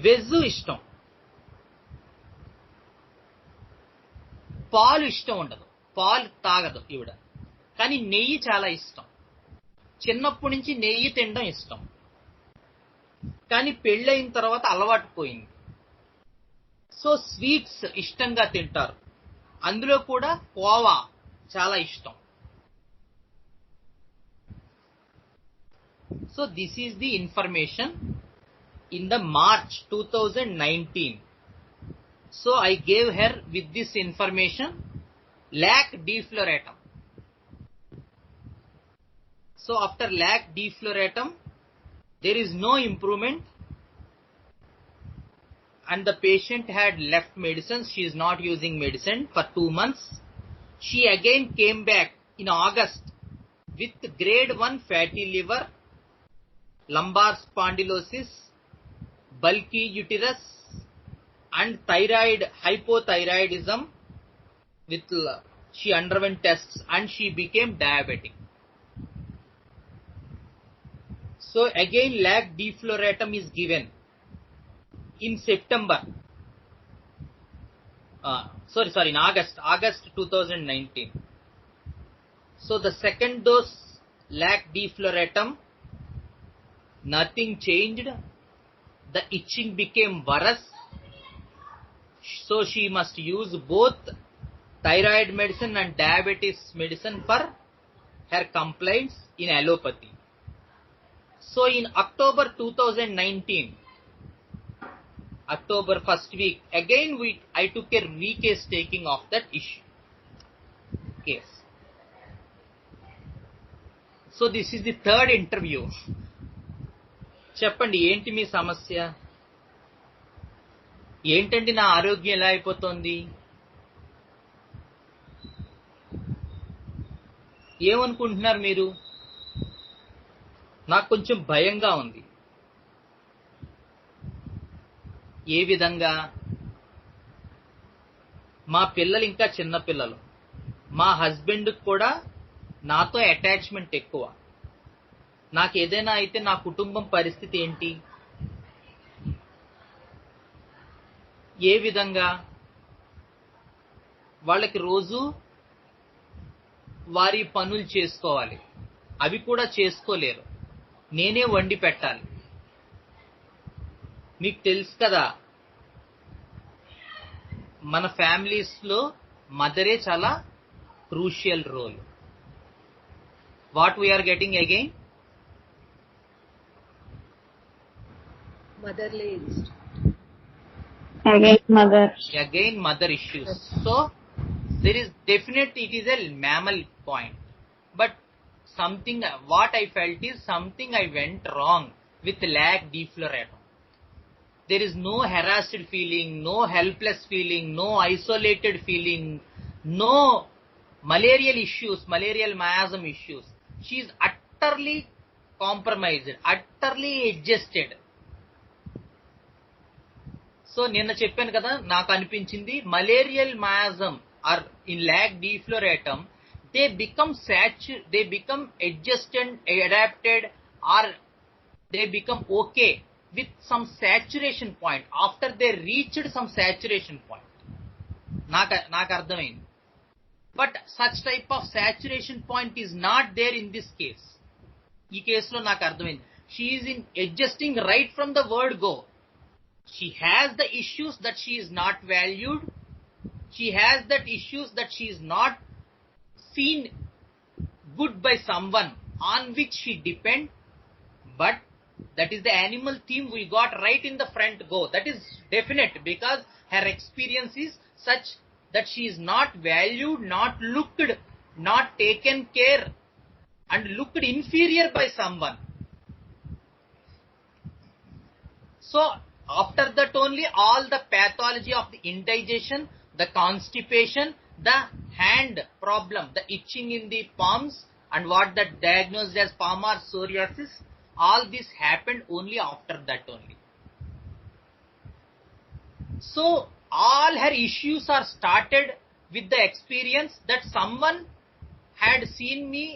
Veg ఇష్టం. పాలు ఇష్టం ఉండదు, పాలు తాగదు ఈవిడ. కానీ నెయ్యి చాలా ఇష్టం. చిన్నప్పటి నుంచి నెయ్యి తినడం ఇష్టం. కానీ పెళ్ళయిన తర్వాత అలవాటు పోయింది. సో స్వీట్స్ ఇష్టంగా తింటారు, అందులో కూడా కోవా చాలా ఇష్టం. So this is the information in the March 2019. So I gave her with this information lac defloratum. So after lac defloratum there is no improvement and the patient had left medicines. She is not using medicine for 2 months. She again came back in August with grade 1 fatty liver, lumbar spondylosis, bulky uterus, and thyroid hypothyroidism. She underwent tests and she became diabetic. So again, lac defloratum is given in September. In August 2019. So the second dose, lac defloratum, nothing changed. The itching became worse. So she must use both thyroid medicine and diabetes medicine for her complaints in allopathy. So in October 2019, October first week, again I took a re-case taking of that case. So this is the third interview. చెప్పండి, ఏంటి మీ సమస్య? ఏంటండి నా ఆరోగ్యం ఎలా అయిపోతుంది? ఏమనుకుంటున్నారు మీరు? నాకు కొంచెం భయంగా ఉంది. ఏ విధంగా? మా పిల్లలు ఇంకా చిన్న పిల్లలు. మా హస్బెండ్ కూడా నాతో అటాచ్మెంట్ ఎక్కువ. నాకు ఏదైనా అయితే నా కుటుంబం పరిస్థితి ఏంటి? ఏ విధంగా? వాళ్ళకి రోజు వారి పనులు చేసుకోవాలి, అవి కూడా చేసుకోలేరు. నేనే వండి పెట్టాలి. మీకు తెలుసు కదా, మన ఫ్యామిలీస్ లో మదరే చాలా crucial role. What we are getting again? Motherly instinct. Again mother issues. So there is definitely, it is a mammal point, but something what I felt is something I went wrong with lac defloratum. There is no harassed feeling, no helpless feeling, no isolated feeling, no malarial issues, malarial miasm issues. She is utterly compromised, utterly adjusted. So నిన్న చెప్పాను కదా, నాకు అనిపించింది malarial miasm or in lac defloratum they become adjusted, adapted, or they become okay with some saturation point after they reached some saturation point. నాకు అర్థమైంది. But such type of saturation point is not there in this case. ఈ కేసులో నాకు అర్థమైంది. She is in adjusting right from the word go. She has the issues that she is not valued. She has that issues that she is not seen good by someone on which she depend. But that is the animal theme we got right in the front go. That is definite, because her experience is such that she is not valued, not looked, not taken care, and looked inferior by someone. So after that only all the pathology of the indigestion, the constipation, the hand problem, the itching in the palms, and what that diagnosed as palmar psoriasis, all this happened only after that only. So all her issues are started with the experience that someone had seen me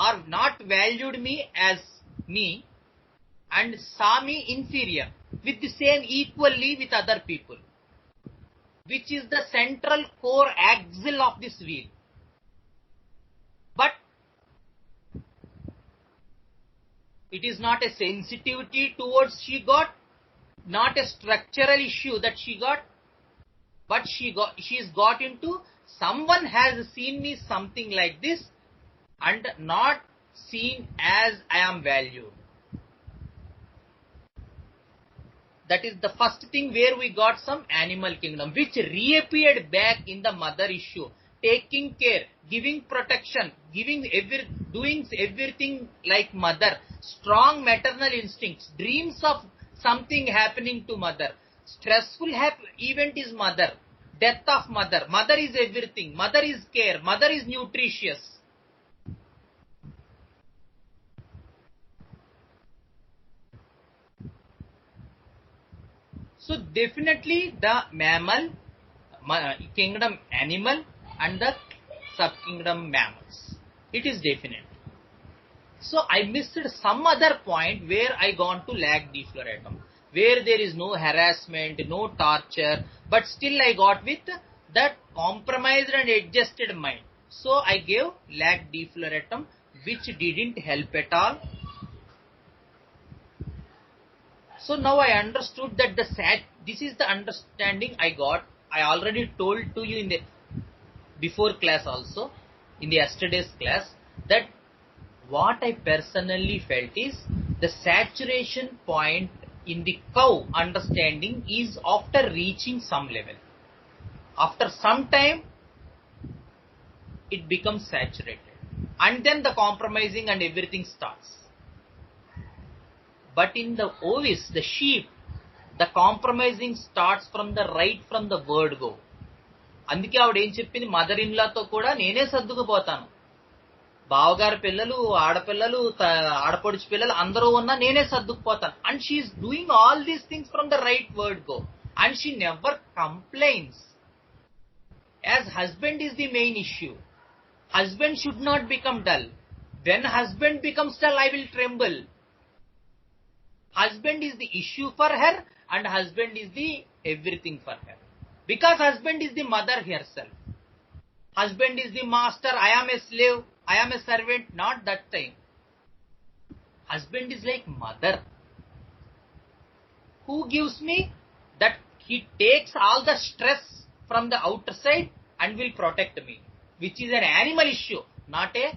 or not valued me as me, and saw me inferior with the same equally with other people, which is the central core axle of this wheel. But it is not a sensitivity towards she got, not a structural issue that she got, but she's got into someone has seen me something like this and not seen as I am valued. That is the first thing where we got some animal kingdom, which reappeared back in the mother issue. Taking care, giving protection, doing everything like mother. Strong maternal instincts, dreams of something happening to mother. Stressful event is mother. Death of mother. Mother is everything. Mother is care. Mother is nutritious. So definitely the mammal kingdom animal and the subkingdom mammals. It is definite. So I missed some other point where I gone to lag defloratum, where there is no harassment, no torture, but still I got with that compromised and adjusted mind. So I gave lag defloratum, which didn't help at all. So now I understood that this is the understanding I got. I already told to you in the before class also, in the yesterday's class, that what I personally felt is the saturation point in the cow understanding is after reaching some level. After some time, it becomes saturated. And then the compromising and everything starts. But in the Ovis, the sheep, the compromising starts from the word go. అందుకే ఆవిడ ఏం చెప్పింది, mother ఇన్లాతో కూడా నేనే సర్దుకుపోతాను, బావగారి పిల్లలు, ఆడపిల్లలు, ఆడపడుచు పిల్లలు అందరూ ఉన్నా నేనే సర్దుకుపోతాను. And she is doing all these things from the right word go. And she never complains. As husband is the main issue. Husband should not become dull. When husband becomes dull, I will tremble. Husband is the issue for her and husband is the everything for her. Because husband is the mother herself. Husband is the master, I am a slave, I am a servant, not that time. Husband is like mother. Who gives me that? He takes all the stress from the outer side and will protect me. Which is an animal issue, not a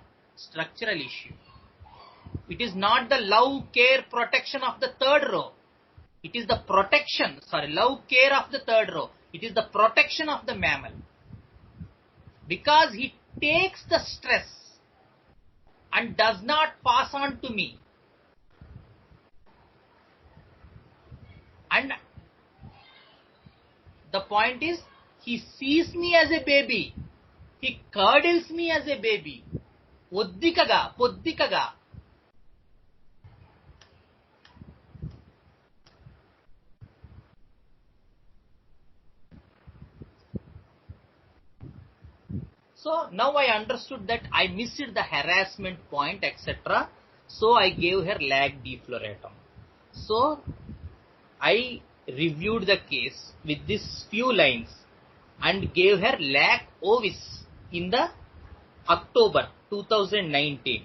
structural issue. It is not the love, care, protection of the third row. It is the protection, love, care of the third row. It is the protection of the mammal. Because he takes the stress and does not pass on to me. And the point is, he sees me as a baby. He curdles me as a baby. Poddikaga. So now I understood that I missed the harassment point, etc. So I gave her lag defloratum. So I reviewed the case with these few lines and gave her lag Ovis in the October 2019.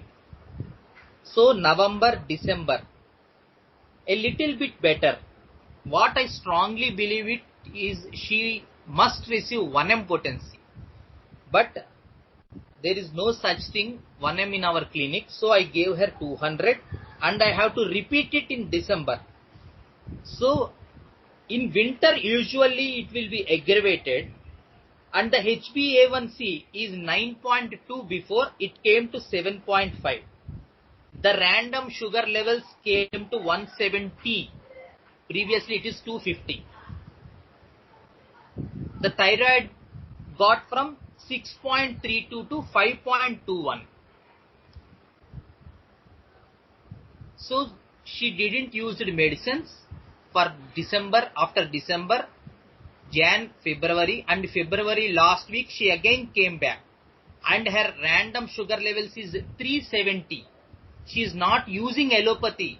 So November, December, a little bit better. What I strongly believe it is she must receive 1M potency. But there is no such thing 1M in our clinic. So I gave her 200 and I have to repeat it in December. So in winter usually it will be aggravated. And the HbA1c is 9.2 before, it came to 7.5. The random sugar levels came to 170. Previously it is 250. The thyroid got from 6.32 to 5.21. So she didn't use the medicines for December. After December, Jan, February, and February last week she again came back and her random sugar levels is 370. She is not using allopathy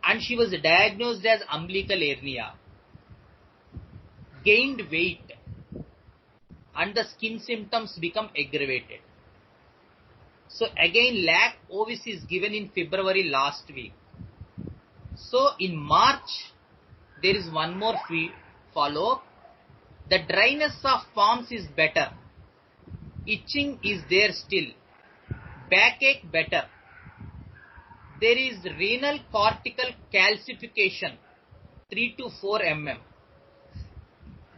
and she was diagnosed as umbilical hernia. Gained weight and the skin symptoms become aggravated. So again lag Ovis is given in February last week. So in March there is one more follow-up. The dryness of palms is better. Itching is there still. Backache better. There is renal cortical calcification 3 to 4 mm.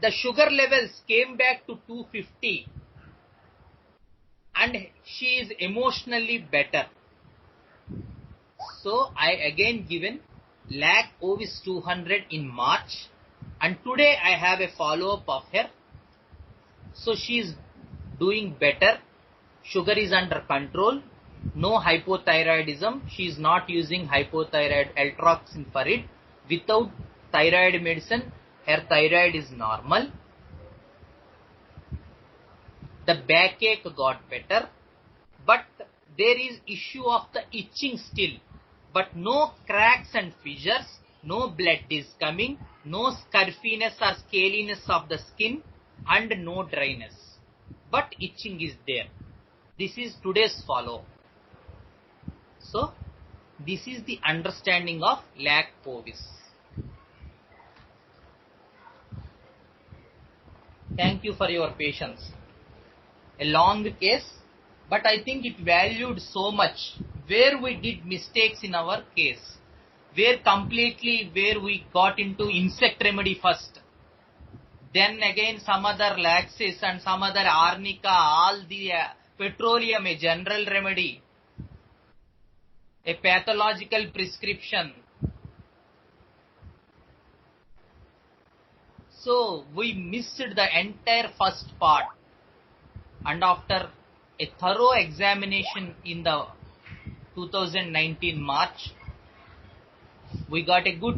The sugar levels came back to 250 and she is emotionally better. So I again given lag Ovis 200 in March. And today I have a follow-up of her. So she is doing better. Sugar is under control. No hypothyroidism. She is not using hypothyroid altroxin for it. Without thyroid medicine, her thyroid is normal, the backache got better, but there is issue of the itching still, but no cracks and fissures, no blood is coming, no scurfiness or scaliness of the skin, and no dryness, but itching is there. This is today's follow. So this is the understanding of lac bovis. Thank you for your patience. A long case, but I think it valued so much where we did mistakes in our case, where we got into insect remedy first, then again some other laxes and some other arnica, all the petroleum, a general remedy, a pathological prescription. So we missed the entire first part, and after a thorough examination in the 2019 March, we got a good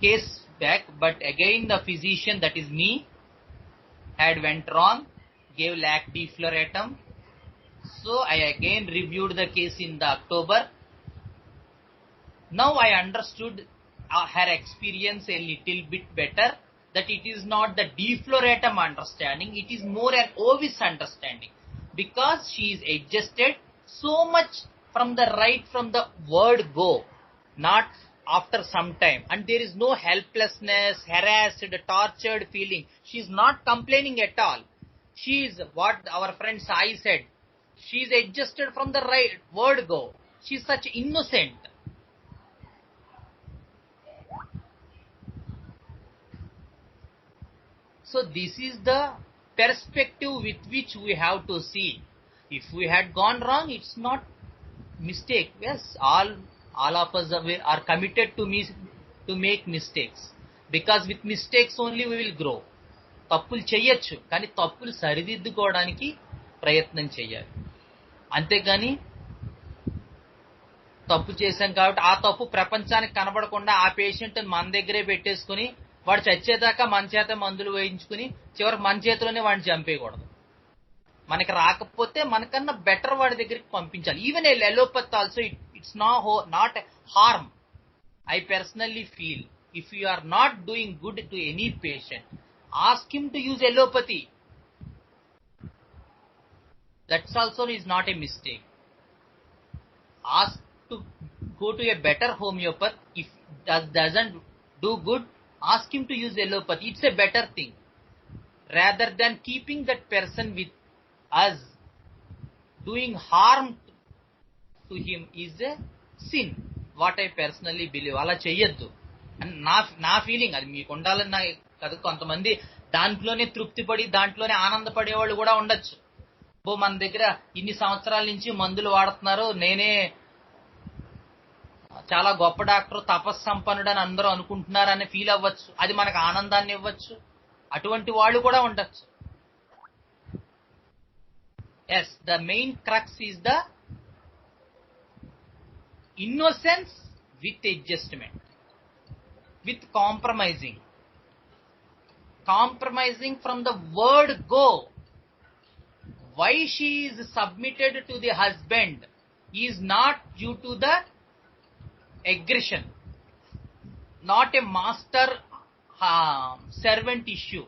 case back, but again the physician, that is me, had went wrong, gave lac defloratum. So I again reviewed the case in the October. Now I understood her experience a little bit better, that it is not the defloratum understanding, it is more an Ovis understanding, because she is adjusted so much from the word go, not after some time, and there is no helplessness, harassed, tortured feeling. She is not complaining at all. She is what our friend Sai said. She is adjusted from the word go. She is such innocent. So this is the perspective with which we have to see. If we had gone wrong, it's not mistake. Yes, all of us are committed to make mistakes, because with mistakes only we will grow. తప్పులు చేయొచ్చు, కానీ తప్పులు సరిదిద్దుకోవడానికి ప్రయత్నం చేయాలి. అంతేగాని తప్పు చేశాం కాబట్టి ఆ తప్పు ప్రపంచానికి కనబడకుండా ఆ పేషెంట్ మన దగ్గరే పెట్టేసుకుని వాడు చచ్చేదాకా మన చేత మందులు వేయించుకుని చివరికి మన చేతిలోనే వాడిని చంపేయకూడదు. మనకి రాకపోతే మనకన్నా బెటర్ వాడి దగ్గరికి పంపించాలి. Even a allopath also it's not harm. I personally feel if you are not doing good to any patient, ask him to use allopathy. That also is not a mistake. Ask to go to a better homeopath. If that doesn't do good, ask him to use allopathy. It's a better thing. Rather than keeping that person with us, doing harm to him is a sin. What I personally believe. అలా చెయ్యొద్దు అని నా feeling. అది మీకు ఉండాలని కదా. కొంతమంది దాంట్లోనే తృప్తిపడి దాంట్లోనే ఆనందపడేవాళ్ళు కూడా ఉండొచ్చు. మన దగ్గర ఇన్ని సంవత్సరాల నుంచి మందులు వాడుతున్నారు, నేనే చాలా గొప్ప డాక్టర్, తపస్సంపన్నుడు అని అందరూ అనుకుంటున్నారని ఫీల్ అవ్వచ్చు. అది మనకు ఆనందాన్ని ఇవ్వచ్చు. అటువంటి వాళ్ళు కూడా ఉండొచ్చు. Yes, the main crux is the innocence with adjustment, with compromising from the word go. Why she is submitted to the husband is not due to the aggression, not a master servant issue.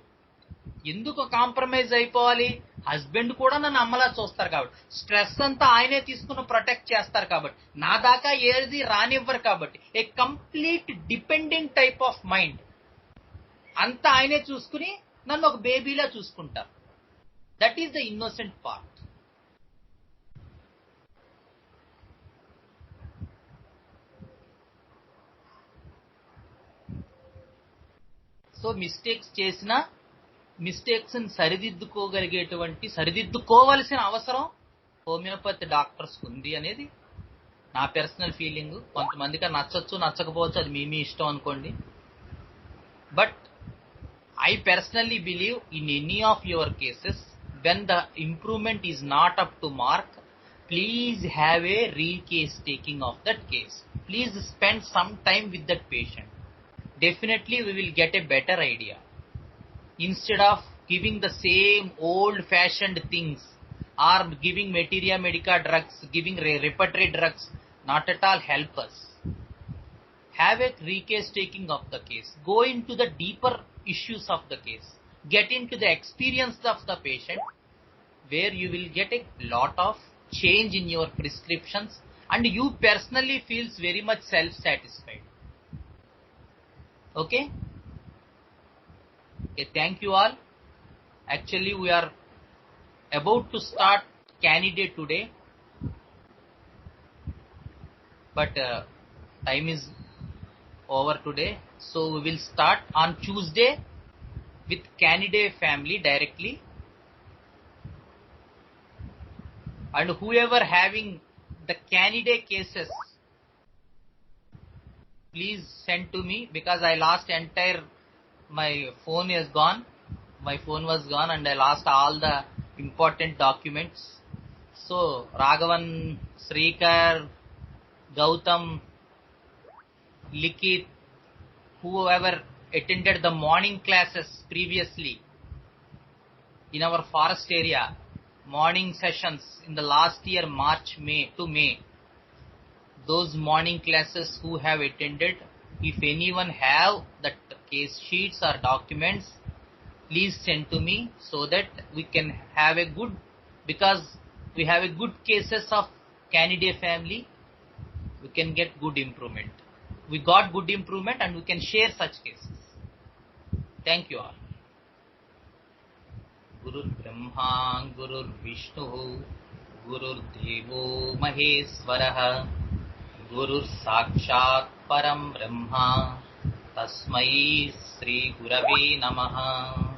ఎందుకు compromise అయిపోవాలి? Husband కూడా నన్ను అమ్మలా చూస్తారు కాబట్టి, stress అంతా ఆయనే తీసుకుని ప్రొటెక్ట్ చేస్తారు కాబట్టి, నా దాకా ఏది రానివ్వరు కాబట్టి, ఏ complete depending type of mind. అంతా ఆయనే చూసుకుని నన్ను ఒక బేబీలా చూసుకుంటారు. That is the innocent part. So mistakes చేసినా మిస్టేక్స్ సరిదిద్దుకోవలసిన అవసరం హోమియోపతి డాక్టర్స్ ఉంది అనేది నా పర్సనల్ ఫీలింగ్. కొంతమందికి నచ్చచ్చు, నచ్చకపోవచ్చు, అది మీ ఇష్టం అనుకోండి. But I personally believe in any of your cases, when the improvement is not up to mark, please have a re-case taking of that case. Please spend some time with that patient. definitely we will get a better idea. Instead of giving the same old-fashioned things or giving materia medica drugs, giving repertory drugs, not at all help us. Have a recase taking of the case. Go into the deeper issues of the case. Get into the experience of the patient, where you will get a lot of change in your prescriptions and you personally feels very much self-satisfied. Okay? Okay, thank you all. Actually, we are about to start candidate today, but time is over today, so we will start on Tuesday with candidate family directly, and whoever having the candidate cases, please send to me, because I lost my phone is gone. My phone was gone and I lost all the important documents. So Raghavan, Srikanth, Gautam, Likit, whoever attended the morning classes previously in our forest area, morning sessions in the last year, May to May, those morning classes who have attended, if anyone have that case sheets or documents, please send to me so that we can have a good, because we have a good cases of candidate family, we can get good improvement. We got good improvement and we can share such cases. Thank you all. Gurur Brahma, Gurur Vishnu, Gurur Devo Maheswaraha, Gurur Sakshat Param Brahma, Tasmai Sri Gurave Namaha.